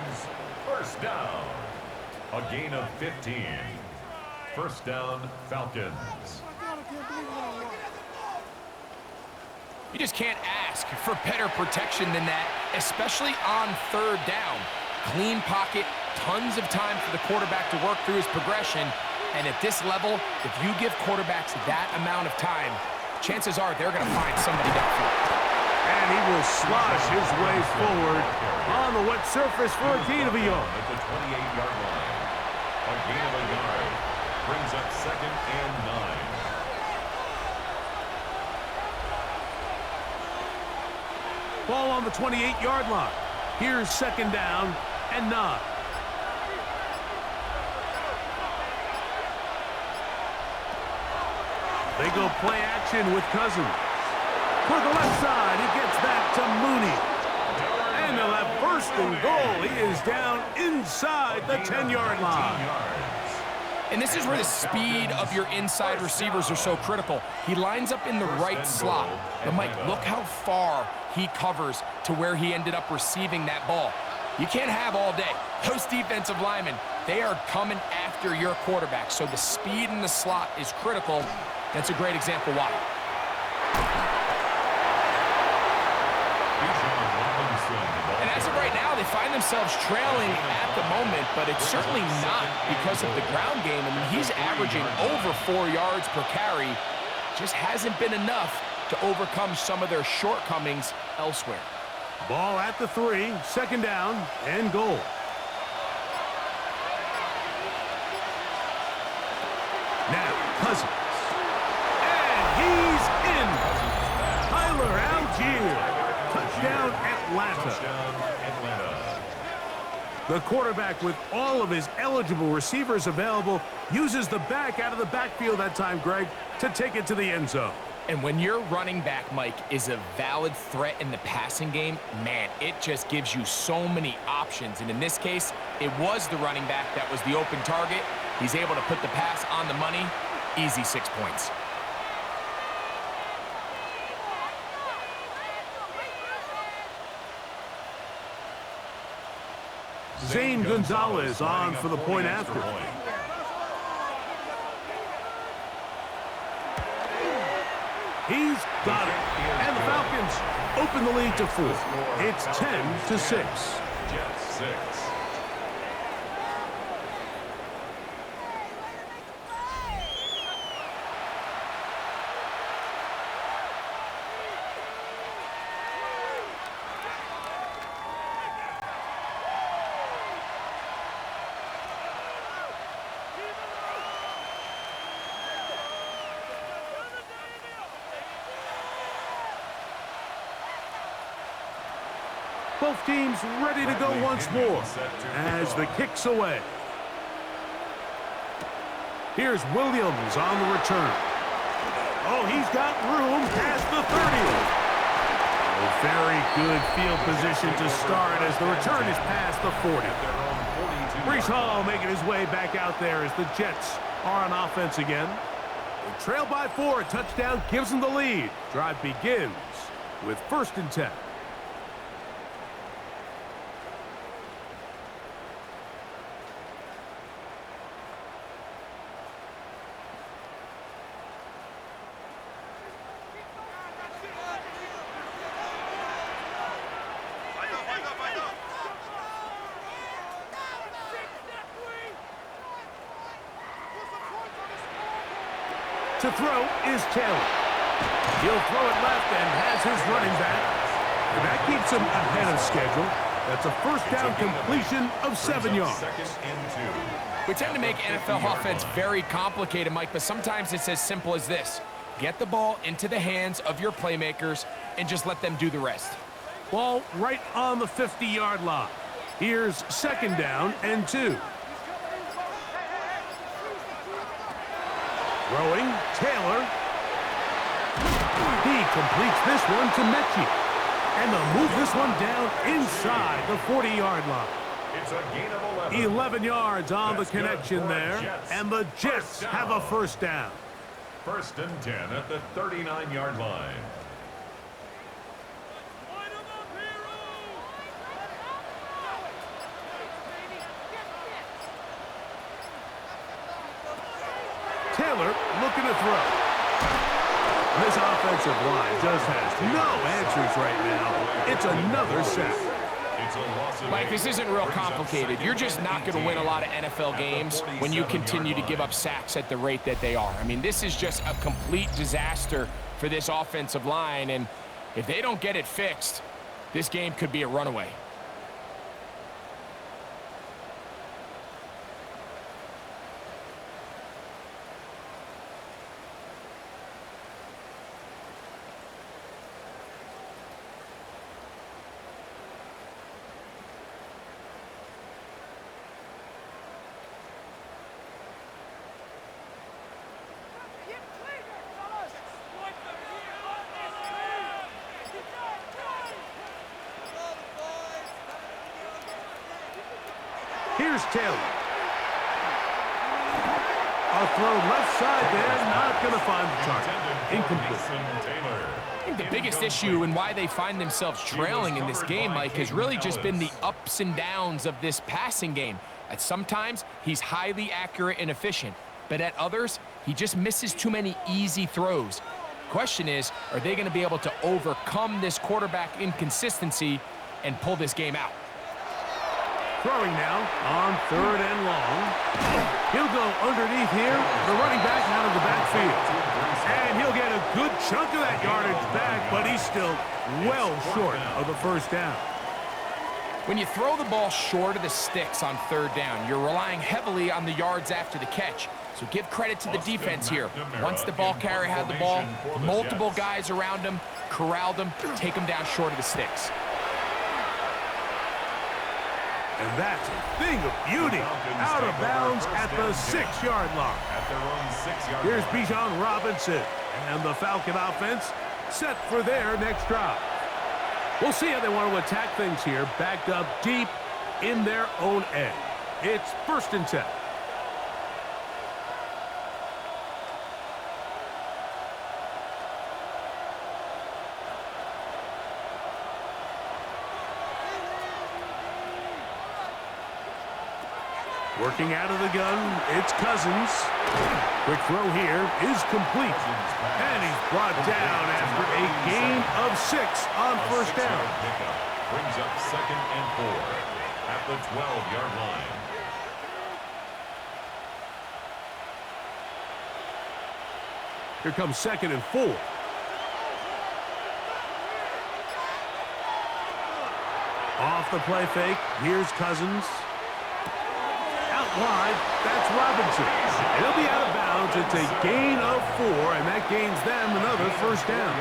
First down. A gain of 15. First down, Falcons. You just can't ask for better protection than that, especially on 3rd down. Clean pocket, tons of time for the quarterback to work through his progression. And at this level, if you give quarterbacks that amount of time, chances are they're going to find somebody downfield. And he will slosh his way forward on the wet surface for a gain of a yard. At the 28-yard line. A gain of a yard. Brings up 2nd and 9. Ball on the 28-yard line. Here's 2nd down and 9. They go play action with Cousins. For the left side, he gets that to Mooney. And they'll have 1st and goal. He is down inside the 10-yard line. And this is where the speed of your inside receivers are so critical. He lines up in the right slot. But, Mike, look how far he covers to where he ended up receiving that ball. You can't have all day. Those defensive linemen, they are coming after your quarterback. So the speed in the slot is critical. That's a great example why. And as of right now, they find themselves trailing at the moment, but it's certainly not because of the ground game. I mean, he's averaging over 4 yards per carry. Just hasn't been enough to overcome some of their shortcomings elsewhere. Ball at the 3, 2nd down and goal. Now, Cousins. He's in. Tyler Algier. Touchdown, Atlanta. The quarterback, with all of his eligible receivers available, uses the back out of the backfield that time, Greg, to take it to the end zone. And when your running back, Mike, is a valid threat in the passing game, man, it just gives you so many options. And in this case, it was the running back that was the open target. He's able to put the pass on the money. Easy 6 points. Zane Gonzalez on for the point after. He's got it. And the Falcons open the lead to 4. It's 10-6. Jets 6. Both teams ready to go once more as the kick's away. Here's Williams on the return. Oh, he's got room past the 30. A very good field position to start as the return is past the 40. Breece Hall making his way back out there as the Jets are on offense again. They trail by 4. A touchdown gives them the lead. Drive begins with 1st and 10. To throw is Taylor. He'll throw it left and has his running back. And that keeps him ahead of schedule. That's a 1st down completion of 7 yards. We tend to make NFL offense very complicated, Mike, but sometimes it's as simple as this. Get the ball into the hands of your playmakers and just let them do the rest. Ball right on the 50-yard line. Here's 2nd down and 2. Throwing, Taylor. He completes this one to Mechie. And they'll move this one down inside the 40-yard line. It's a gain of 11. 11 yards on the connection there. And the Jets have a 1st down. 1st and 10 at the 39-yard line. Taylor looking to throw. This offensive line just has no answers right now. It's another sack. Mike, this isn't real complicated. You're just not going to win a lot of NFL games when you continue to give up sacks at the rate that they are. I mean, this is just a complete disaster for this offensive line, and if they don't get it fixed, this game could be a runaway. Here's Taylor. A throw left side there, not going to find the target. Incomplete. I think the biggest issue and why they find themselves trailing in this game, Mike, has really just been the ups and downs of this passing game. At sometimes, he's highly accurate and efficient, but at others, he just misses too many easy throws. Question is, are they going to be able to overcome this quarterback inconsistency and pull this game out? Throwing now on 3rd and long. He'll go underneath here. The running back out of the backfield. And he'll get a good chunk of that yardage back, but he's still well short of the 1st down. When you throw the ball short of the sticks on 3rd down, you're relying heavily on the yards after the catch. So give credit to the defense here. Once the ball carrier had the ball, multiple guys around him, corralled him, take him down short of the sticks. And that's a thing of beauty. Out of bounds at the 6-yard line. Here's Bijan Robinson. And the Falcon offense set for their next drive. We'll see how they want to attack things here. Backed up deep in their own end. It's 1st and 10. Working out of the gun, it's Cousins. Quick throw here is complete. And he's brought down after a gain of 6 on 1st down. Brings up 2nd and 4 at the 12-yard line. Here comes 2nd and 4. Off the play fake, here's Cousins. Wide, that's Robinson. He'll be out of bounds. It's a gain of 4, and that gains them another 1st down.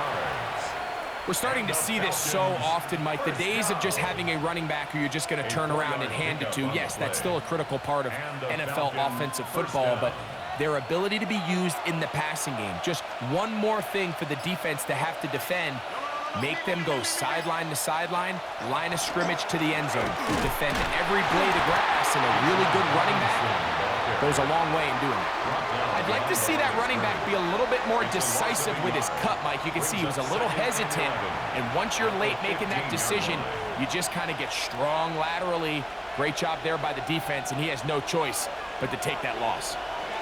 We're starting to see this so often, Mike. The days of just having a running back who you're just going to turn around and hand it to, yes, that's still a critical part of NFL offensive football, but their ability to be used in the passing game. Just one more thing for the defense to have to defend. Make them go sideline to sideline, line of scrimmage to the end zone. Defend every blade of grass, and a really good running back goes a long way in doing it. I'd like to see that running back be a little bit more decisive with his cut, Mike. You can see he was a little hesitant, and once you're late making that decision, you just kind of get strong laterally. Great job there by the defense, and he has no choice but to take that loss.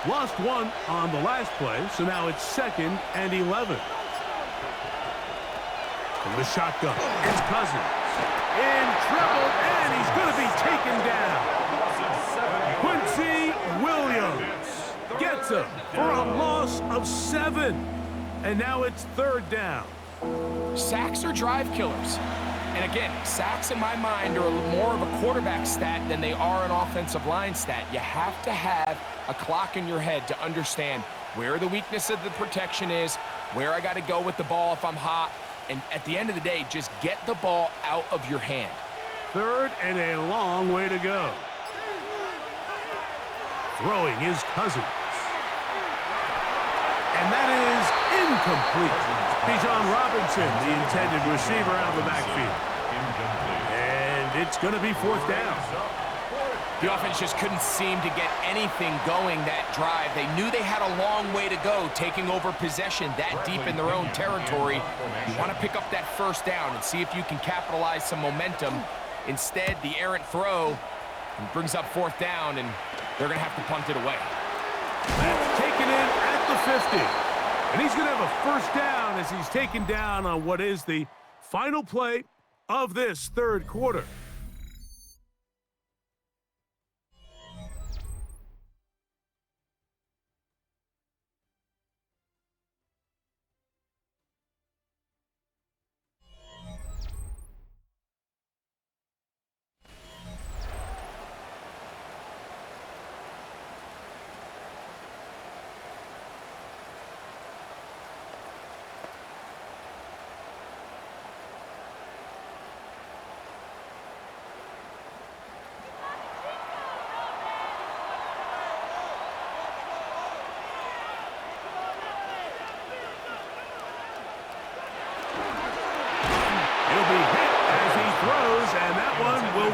Lost one on the last play, so now it's 2nd and 11. From the shotgun, it's Cousins. In trouble, and he's going to be taken down. Quincy Williams gets him for a loss of 7. And now it's 3rd down. Sacks are drive killers. And again, sacks in my mind are more of a quarterback stat than they are an offensive line stat. You have to have a clock in your head to understand where the weakness of the protection is, where I got to go with the ball if I'm hot. And at the end of the day, just get the ball out of your hand. 3rd and a long way to go. Throwing is Cousins. And that is incomplete. Bijan Robinson, the intended receiver, out of the backfield. And it's going to be 4th down. The offense just couldn't seem to get anything going that drive. They knew they had a long way to go, taking over possession that deep in their own territory. You want to pick up that 1st down and see if you can capitalize some momentum. Instead, the errant throw brings up 4th down, and they're going to have to punt it away. That's taken in at the 50. And he's going to have a 1st down as he's taken down on what is the final play of this 3rd quarter.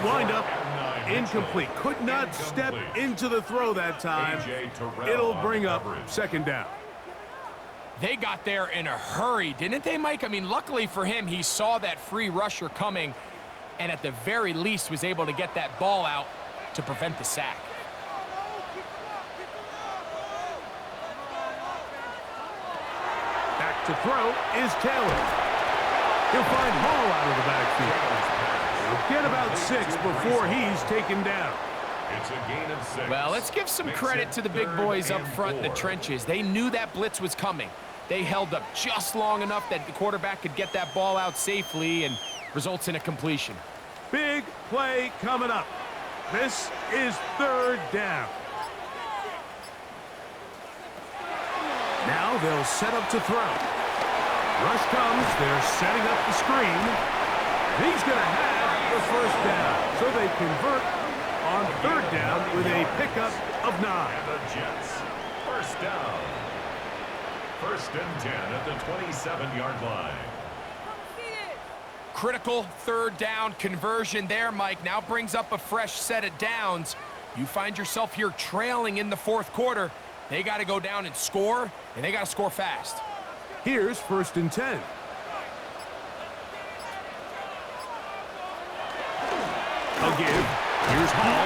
Wind up incomplete. Could not step into the throw that time. It'll bring up 2nd down. They got there in a hurry, didn't they, Mike? I mean, luckily for him, he saw that free rusher coming and at the very least was able to get that ball out to prevent the sack. Back to throw is Taylor. He'll find Hall out of the backfield. He'll get about 6 before he's taken down. It's a gain of 6. Well, let's give some credit to the big boys up front in the trenches. They knew that blitz was coming. They held up just long enough that the quarterback could get that ball out safely and results in a completion. Big play coming up. This is 3rd down. Now they'll set up to throw. Rush comes. They're setting up the screen. He's going to have the 1st down. So they convert on 3rd down with a pickup of 9. And the Jets. 1st down. 1st and 10 at the 27-yard line. Critical 3rd down conversion there, Mike. Now brings up a fresh set of downs. You find yourself here trailing in the 4th quarter. They got to go down and score, and they got to score fast. Here's 1st and 10. A give. Here's Hall.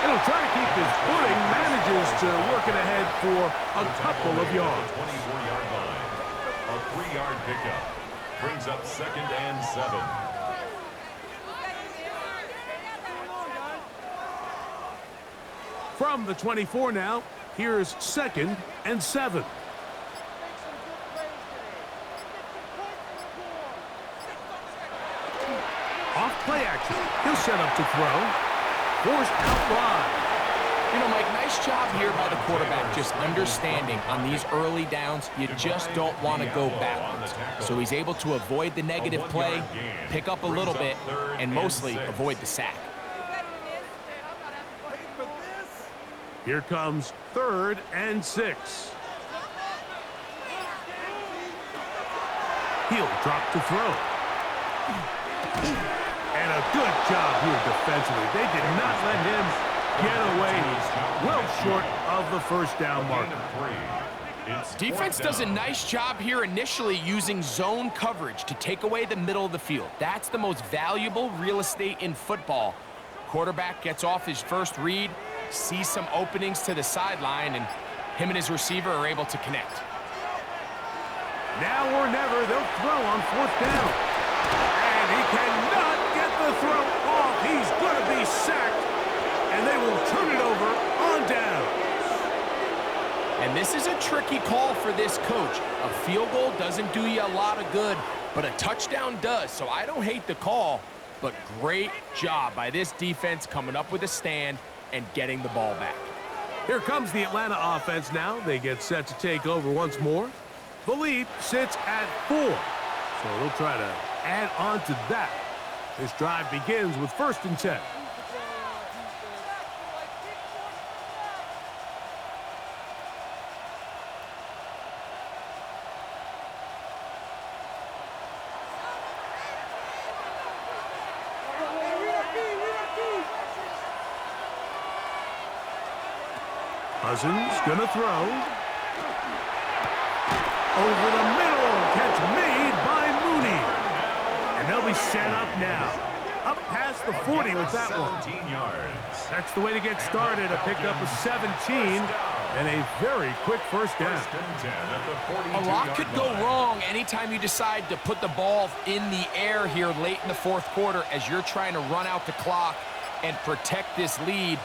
And he'll try to keep his footing. Manages to work it ahead for a couple of yards. 24-yard line. A 3-yard pickup. Brings up 2nd and 7. From the 24 now, here's 2nd and 7. Off play action. He'll set up to throw. Forced out wide. You know, Mike, nice job here by the quarterback, just understanding on these early downs, you just don't want to go backwards. So he's able to avoid the negative play, pick up a little bit, and mostly avoid the sack. Here comes 3rd and 6. He'll drop to throw. And a good job here defensively. They did not let him get away well short of the first down marker. Defense does a nice job here initially using zone coverage to take away the middle of the field. That's the most valuable real estate in football. Quarterback gets off his first read, sees some openings to the sideline, and him and his receiver are able to connect. Now or never, they'll throw on 4th down. And he cannot get the throw off. He's going to be sacked. And they will turn it over on down. And this is a tricky call for this coach. A field goal doesn't do you a lot of good, but a touchdown does. So I don't hate the call, but great job by this defense coming up with a stand and getting the ball back. Here comes the Atlanta offense now. They get set to take over once more. The lead sits at 4. So they'll try to add on to that. This drive begins with 1st and 10. Cousins gonna throw. Over the middle, catch made by Mooney. And they'll be set up now. Up past the 40 with that one. 17 yards. That's the way to get started. A pickup of 17 and a very quick first down. A lot could go wrong anytime you decide to put the ball in the air here late in the 4th quarter as you're trying to run out the clock and protect this lead.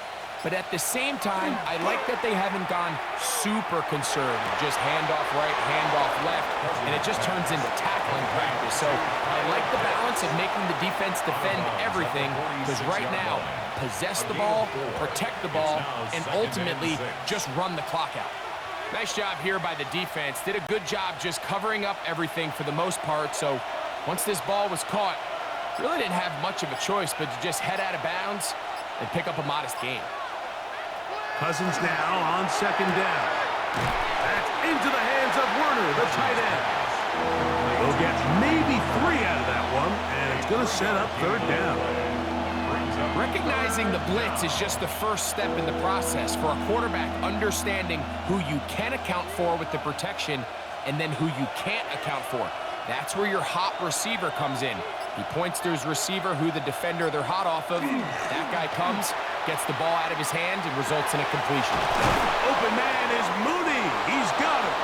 But at the same time, I like that they haven't gone super conservative. Just handoff right, handoff left, and it just turns into tackling practice. So I like the balance of making the defense defend everything, because right now, possess the ball, protect the ball, and ultimately just run the clock out. Nice job here by the defense. Did a good job just covering up everything for the most part. So once this ball was caught, really didn't have much of a choice but to just head out of bounds and pick up a modest gain. Cousins now on 2nd down. That's into the hands of Werner, the tight end. They'll get maybe 3 out of that one, and it's going to set up 3rd down. Recognizing the blitz is just the first step in the process for a quarterback, understanding who you can account for with the protection and then who you can't account for. That's where your hot receiver comes in. He points to his receiver, who the defender they're hot off of. That guy comes, gets the ball out of his hand, and results in a completion. Open man is Mooney. He's got it.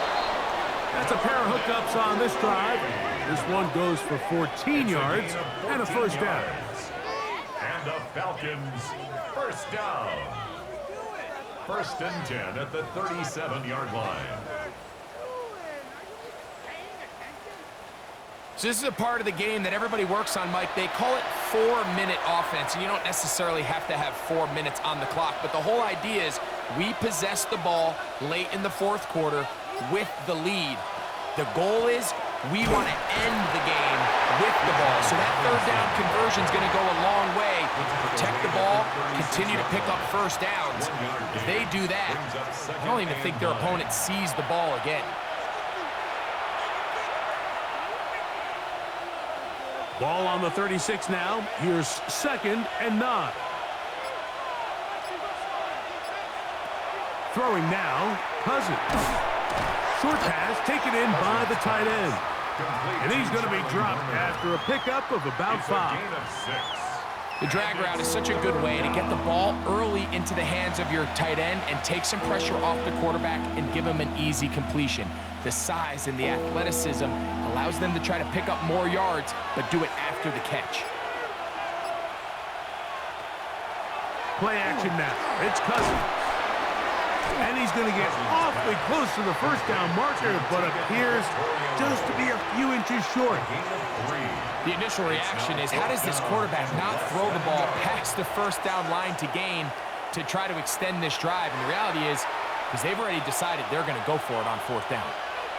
That's a pair of hookups on this drive. This one goes for 14 yards and a first down. And the Falcons, first down. 1st and 10 at the 37-yard line. So this is a part of the game that everybody works on, Mike. They call it 4-minute offense, and you don't necessarily have to have 4 minutes on the clock. But the whole idea is we possess the ball late in the 4th quarter with the lead. The goal is we want to end the game with the ball. So that 3rd down conversion is going to go a long way. Protect the ball, continue to pick up first downs. If they do that, I don't even think their opponent sees the ball again. Ball on the 36 now. Here's 2nd and 9. Throwing now, Cousins. Short pass taken in by the tight end. And he's going to be dropped after a pickup of about 5. The drag route is such a good way to get the ball early into the hands of your tight end and take some pressure off the quarterback and give him an easy completion. The size and the athleticism allows them to try to pick up more yards, but do it after the catch. Play action now. It's Cousins. And he's going to get awfully close to the first down marker, but appears just to be a few inches short. The initial reaction is, how does this quarterback not throw the ball past the first down line to gain to try to extend this drive? And the reality is, because they've already decided they're going to go for it on 4th down.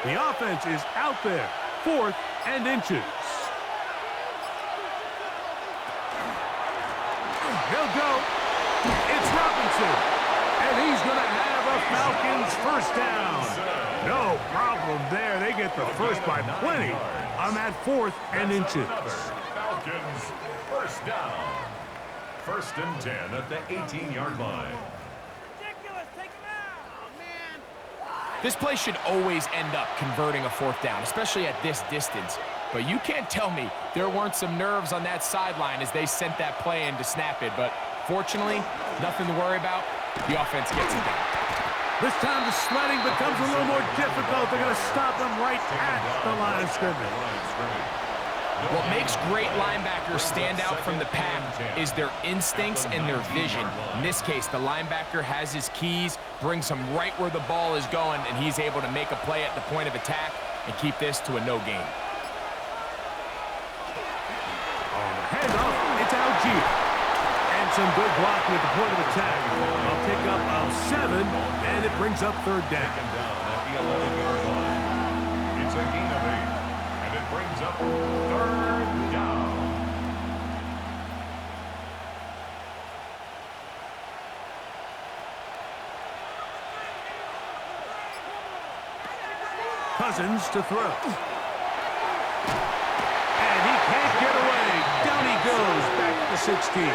The offense is out there, 4th and inches. He'll go. It's Robinson. And he's going to have a Falcons first down. No problem there. They get the first by plenty on that 4th and inches. Falcons first down. 1st and 10 at the 18-yard line. This play should always end up converting a 4th down, especially at this distance. But you can't tell me there weren't some nerves on that sideline as they sent that play in to snap it. But fortunately, nothing to worry about. The offense gets it done. This time the sledding becomes a little more difficult. They're going to stop him right at the line of scrimmage. What makes great linebackers stand out from the pack is their instincts and their vision. In this case, the linebacker has his keys, brings him right where the ball is going, and he's able to make a play at the point of attack and keep this to a no gain. Handoff, it's Algier. And some good blocking at the point of attack. A pickup of 7, and it brings up 3rd down. At the 11-yard line. It's a gain of 8, and it brings up 3rd down. Cousins to throw. And he can't get away. Down he goes, back to 16.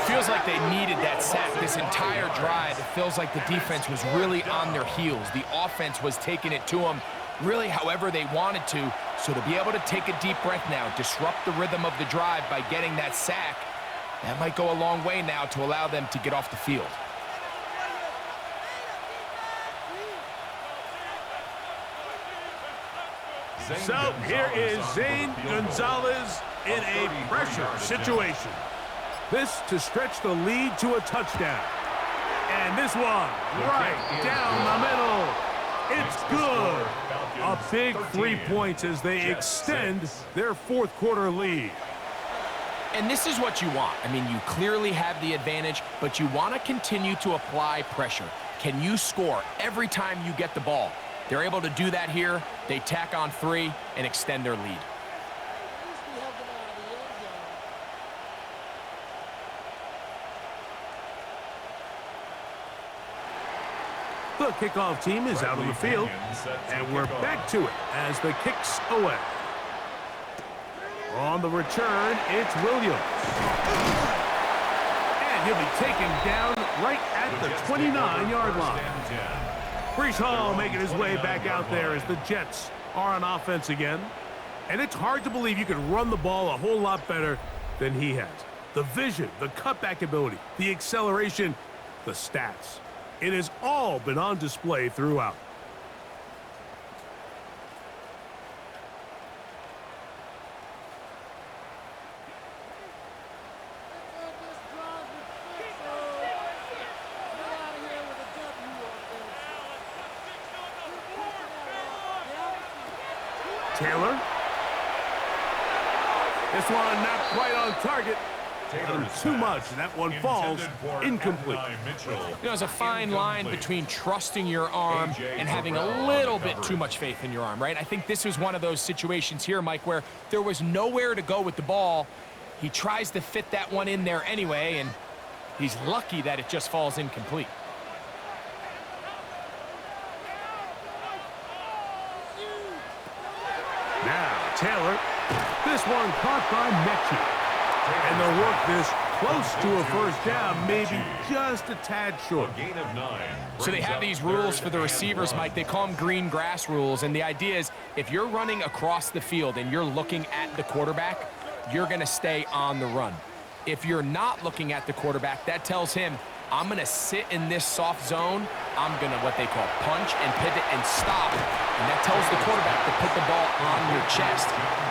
Feels like they needed that sack this entire drive. It feels like the defense was really on their heels. The offense was taking it to them really however they wanted to. So to be able to take a deep breath now, disrupt the rhythm of the drive by getting that sack, that might go a long way now to allow them to get off the field. So here is Zane Gonzalez in a pressure situation. This to stretch the lead to a touchdown. And this one right down the middle. It's good. A big 3 points as they extend their 4th quarter lead. And this is what you want. I mean, you clearly have the advantage, but you want to continue to apply pressure. Can you score every time you get the ball? They're able to do that here. They tack on 3 and extend their lead. The kickoff team is out on the field, and we're back to it as the kick's away. On the return, it's Williams. And he'll be taken down right at the 29-yard line. Breece Hall making his way back out there as the Jets are on offense again. And it's hard to believe you can run the ball a whole lot better than he has. The vision, the cutback ability, the acceleration, the stats. It has all been on display throughout. Taylor. This one not quite on target. Too much, and that one falls incomplete. There's a fine line between trusting your arm and having a little bit too much faith in your arm, right? I think this was one of those situations here, Mike, where there was nowhere to go with the ball. He tries to fit that one in there anyway, and he's lucky that it just falls incomplete. Now, Taylor. This one caught by Mechie. And they'll work this close to a first down, maybe just a tad short. Gain of 9. So they have these rules for the receivers, Mike. They call them green grass rules. And the idea is if you're running across the field and you're looking at the quarterback, you're going to stay on the run. If you're not looking at the quarterback, that tells him, I'm going to sit in this soft zone. I'm going to what they call punch and pivot and stop. And that tells the quarterback to put the ball on your chest.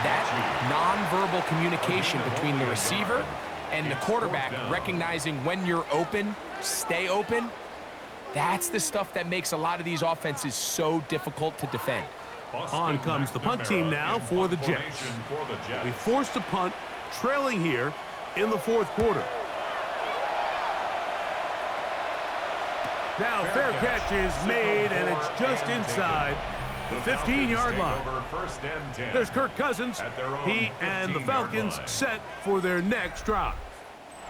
That nonverbal communication between the receiver and the quarterback, recognizing when you're open, stay open, that's the stuff that makes a lot of these offenses so difficult to defend. On comes the punt team now for the Jets. We forced a punt, trailing here in the 4th quarter. Now fair catch is made, and it's just inside the 15-yard line. There's Kirk Cousins. He and the Falcons set for their next drive.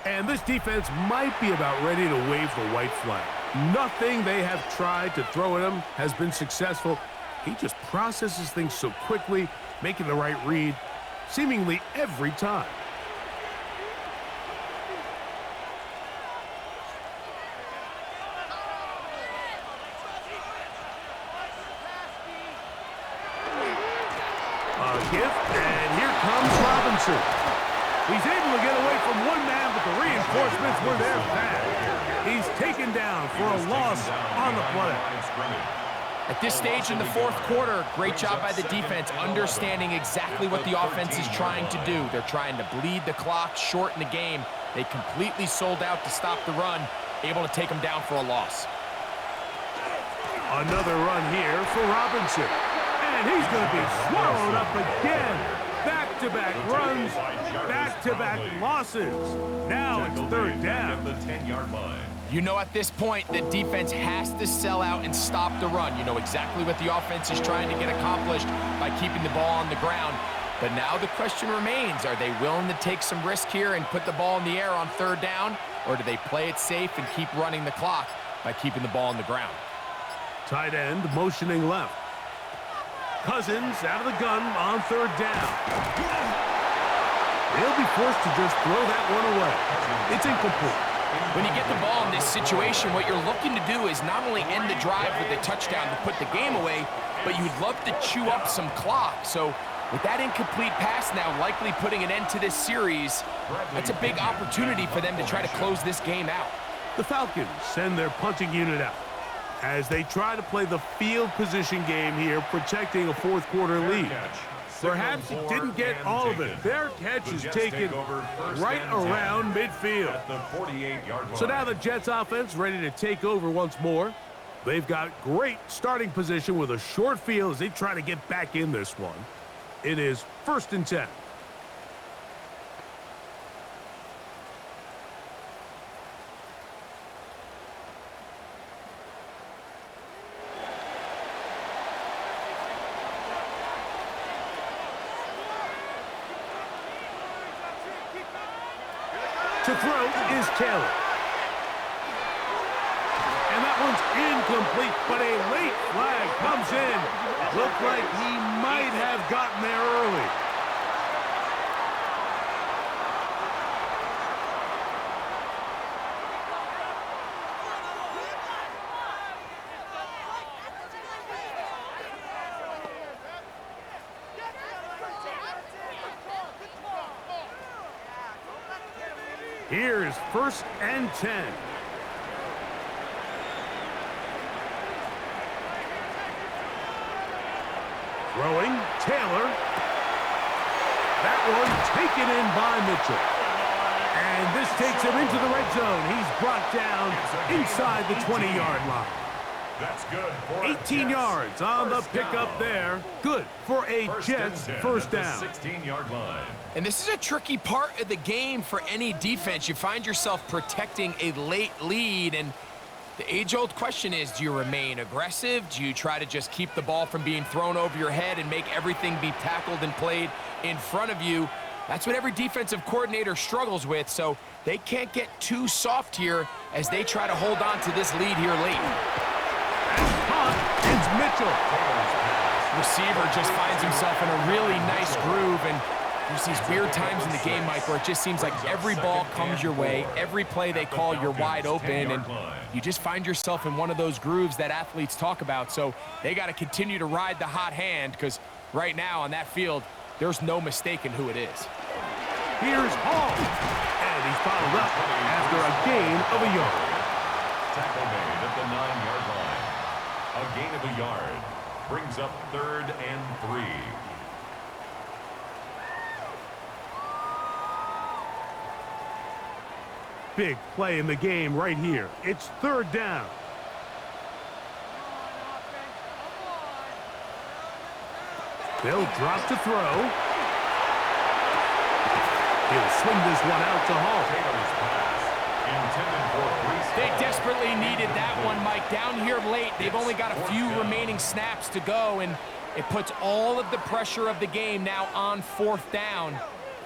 And this defense might be about ready to wave the white flag. Nothing they have tried to throw at him has been successful. He just processes things so quickly, making the right read, seemingly every time. A gift, and here comes Robinson. He's able to get away from one man, but the reinforcements were there fast. He's taken down for a loss on the play. At this stage in the fourth quarter, great job by the defense, understanding exactly what the offense is trying to do. They're trying to bleed the clock, shorten the game. They completely sold out to stop the run, able to take them down for a loss. Another run here for Robinson. And he's going to be swallowed up again. Back-to-back runs, back-to-back losses. Now it's third down. The 10-yard line. You know at this point, the defense has to sell out and stop the run. You know exactly what the offense is trying to get accomplished by keeping the ball on the ground. But now the question remains, are they willing to take some risk here and put the ball in the air on third down? Or do they play it safe and keep running the clock by keeping the ball on the ground? Tight end motioning left. Cousins out of the gun on third down. They'll be forced to just throw that one away. It's incomplete. When you get the ball in this situation, what you're looking to do is not only end the drive with a touchdown to put the game away, but you'd love to chew up some clock. So with that incomplete pass now likely putting an end to this series, that's a big opportunity for them to try to close this game out. The Falcons send their punting unit out as they try to play the field position game here, protecting a fourth quarter lead. Perhaps it didn't get all of it. Their catch is taken right around midfield. So now the Jets offense ready to take over once more. They've got great starting position with a short field as they try to get back in this one. It is 1st and 10. To throw is Taylor. And that one's incomplete, but a late flag comes in. Looked like he might have gotten there early. Here's 1st and 10. Throwing, Taylor. That one taken in by Mitchell. And this takes him into the red zone. He's brought down inside the 20-yard line. That's good for 18 yards on the pickup there. Good for a Jets first down. 16-yard line. And this is a tricky part of the game for any defense. You find yourself protecting a late lead, and the age-old question is, do you remain aggressive? Do you try to just keep the ball from being thrown over your head and make everything be tackled and played in front of you? That's what every defensive coordinator struggles with, so they can't get too soft here as they try to hold on to this lead here late. It's Mitchell. Receiver just finds himself in a really nice groove, and there's these weird times in the game, Mike, where it just seems like every ball comes your way, every play they call, you're wide open, and you just find yourself in one of those grooves that athletes talk about. So they got to continue to ride the hot hand, because right now on that field, there's no mistaking who it is. Here's Hall, and he's followed up after a gain of a yard. Tackle made at the 9-yard line. A gain of a yard brings up 3rd and 3. Big play in the game right here. It's 3rd down. They'll drop to throw. He'll swing this one out to Hall. They desperately needed that one, Mike. Down here late, they've only got a few remaining snaps to go, and it puts all of the pressure of the game now on 4th down.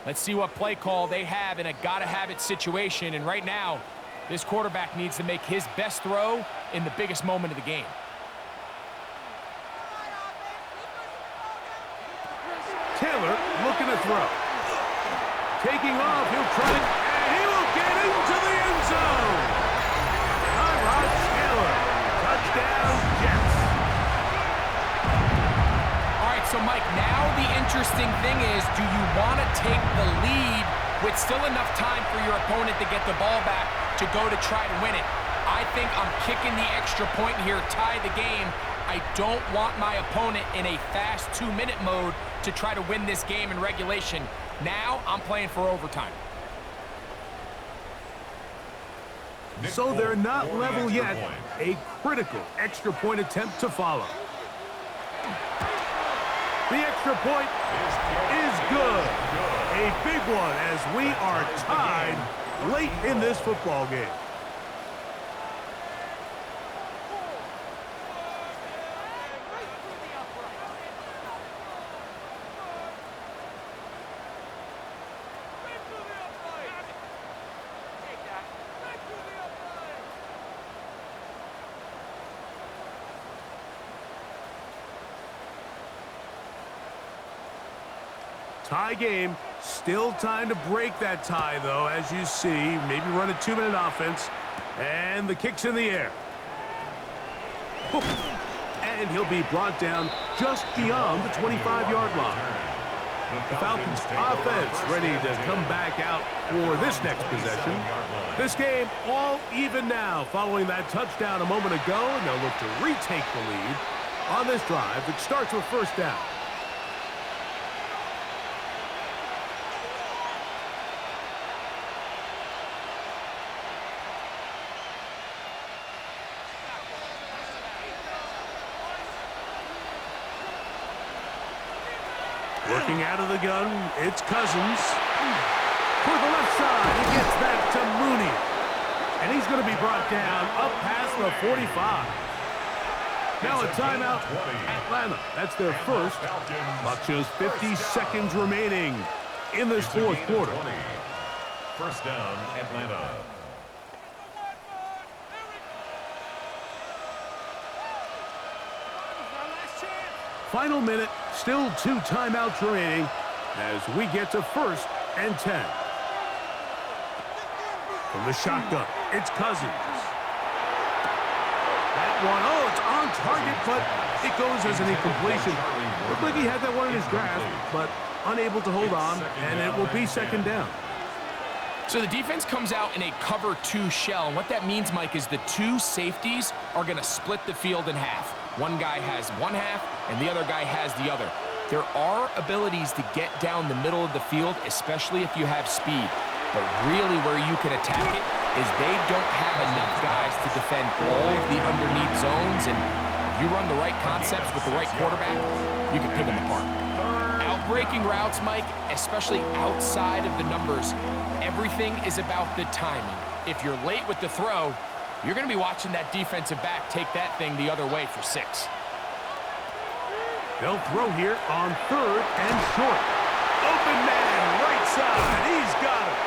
Let's see what play call they have in a gotta-have-it situation. And right now, this quarterback needs to make his best throw in the biggest moment of the game. Taylor looking to throw. Taking off, he'll try it, and he will get into the end zone. Tyrod Taylor, touchdown Jets. All right, so Mike, now the interesting thing is, do you want to take the lead with still enough time for your opponent to get the ball back to go to try to win it? I think I'm kicking the extra point here, tie the game. I don't want my opponent in a fast 2-minute mode to try to win this game in regulation. Now I'm playing for overtime. So they're not level yet. A critical extra point attempt to follow. The extra point is good. A big one as we are tied late in this football game. Tie game. Still time to break that tie, though, as you see. Maybe run a 2-minute offense. And the kick's in the air. And he'll be brought down just beyond the 25-yard line. The Falcons offense ready to come back out for this next possession. This game all even now following that touchdown a moment ago, and they'll look to retake the lead on this drive that starts with first down. Working out of the gun, it's Cousins. For the left side, he gets that to Mooney. And he's going to be brought down up past the 45. Now a timeout, Atlanta. That's their first. Clock shows 50 seconds remaining in this fourth quarter. First down, Atlanta. Final minute, still 2 timeouts remaining as we get to first and 10. From the shotgun, it's Cousins. That one, oh, it's on target, but it goes as an incompletion. Looked like he had that one in his grasp, but unable to hold on, and it will be second down. So the defense comes out in a cover 2 shell, and what that means, Mike, is the 2 safeties are going to split the field in half. One guy has one half, and the other guy has the other. There are abilities to get down the middle of the field, especially if you have speed. But really where you can attack it is they don't have enough guys to defend all of the underneath zones, and if you run the right concepts with the right quarterback, you can pick them apart. Outbreaking routes, Mike, especially outside of the numbers, everything is about the timing. If you're late with the throw, you're going to be watching that defensive back take that thing the other way for 6. They'll throw here on third and short. Open man, right side. He's got it.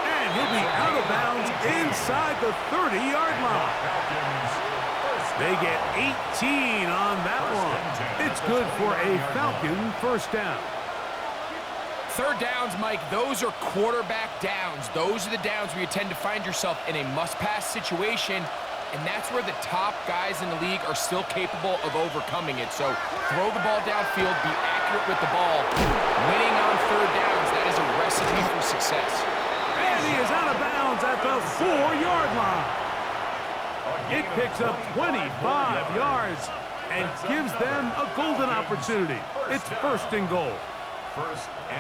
And he'll be out of bounds inside the 30-yard line. They get 18 on that one. It's good for a Falcon first down. Third downs, Mike, those are quarterback downs. Those are the downs where you tend to find yourself in a must-pass situation, and that's where the top guys in the league are still capable of overcoming it. So throw the ball downfield, be accurate with the ball. Winning on third downs, that is a recipe for success. And he is out of bounds at the 4-yard line. It picks up 25 yards and gives them a golden opportunity. It's first and goal.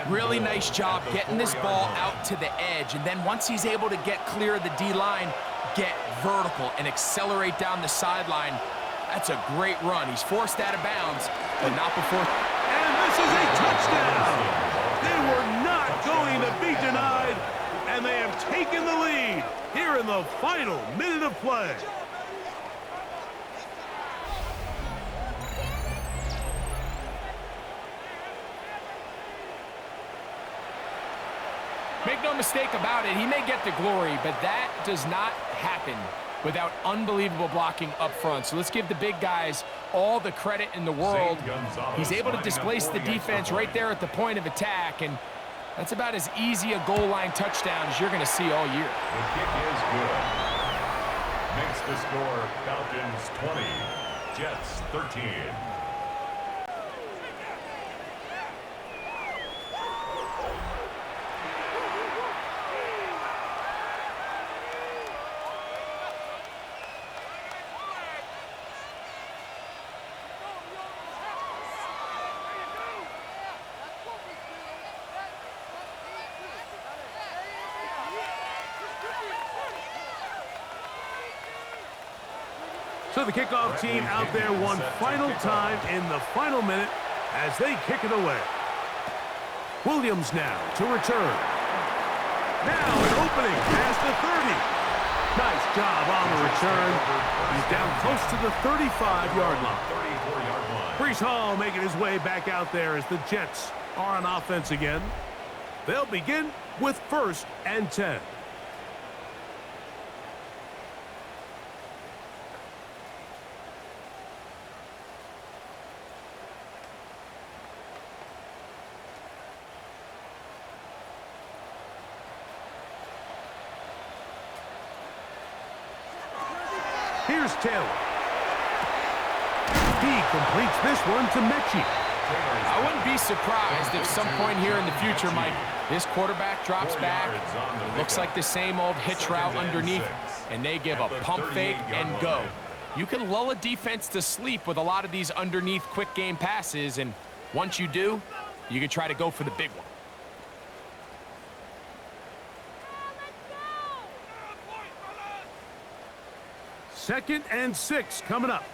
Really nice job getting this ball out to the edge, and then once he's able to get clear of the D-line, get vertical and accelerate down the sideline. That's a great run. He's forced out of bounds, but not before. And this is a touchdown. They were not going to be denied, and they have taken the lead here in the final minute of play. mistake about it. He may get the glory, but that does not happen without unbelievable blocking up front. So let's give the big guys all the credit in the world. He's able to displace the defense right there at the point of attack, and that's about as easy a goal line touchdown as you're going to see all year. The kick is good. Makes the score Falcons 20, Jets 13. So the kickoff team out there one final time in the final minute as they kick it away. Williams now to return. Now an opening past the 30. Nice job on the return. He's down close to the 35-yard line. 34-yard line. Breece Hall making his way back out there as the Jets are on offense again. They'll begin with 1st and 10. Here's Taylor. He completes this one to Mechie. I wouldn't be surprised if some point here in the future, Mike, this quarterback drops back. It looks like the same old hitch route underneath, and they give a pump fake and go. You can lull a defense to sleep with a lot of these underneath quick game passes, and once you do, you can try to go for the big one. Second and 6 coming up.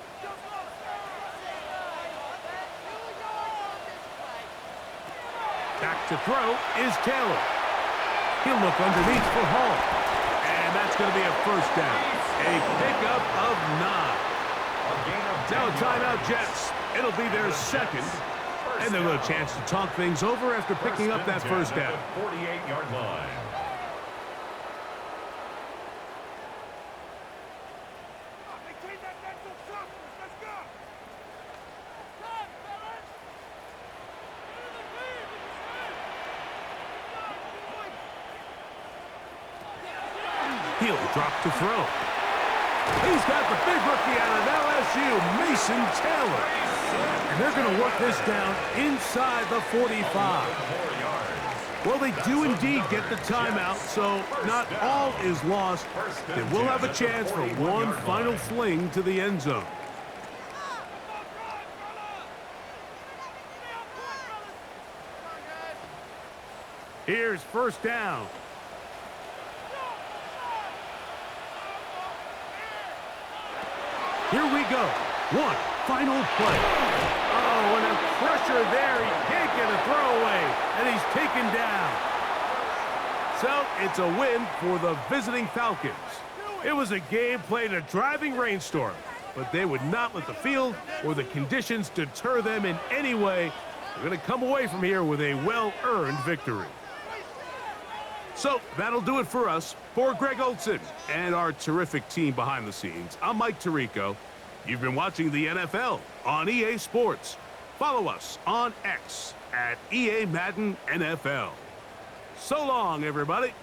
Back to throw is Taylor. He'll look underneath for Hall. And that's going to be a 1st down. A pickup of 9. Now a timeout, Jets. It'll be their 2nd. And they'll have a chance to talk things over after picking up that 1st down. 48-yard line. He'll drop to throw. He's got the big rookie out of LSU, Mason Taylor. And they're going to work this down inside the 45. Well, they do indeed get the timeout, so not all is lost. They will have a chance for one final fling to the end zone. Here's 1st down. Here we go. One final play. Oh, and a pressure there. He can't get a throwaway, and he's taken down. So it's a win for the visiting Falcons. It was a game played in a driving rainstorm, but they would not let the field or the conditions deter them in any way. They're going to come away from here with a well-earned victory. So that'll do it for us. For Greg Olson and our terrific team behind the scenes, I'm Mike Tirico. You've been watching the NFL on EA Sports. Follow us on X at EA Madden NFL. So long, everybody.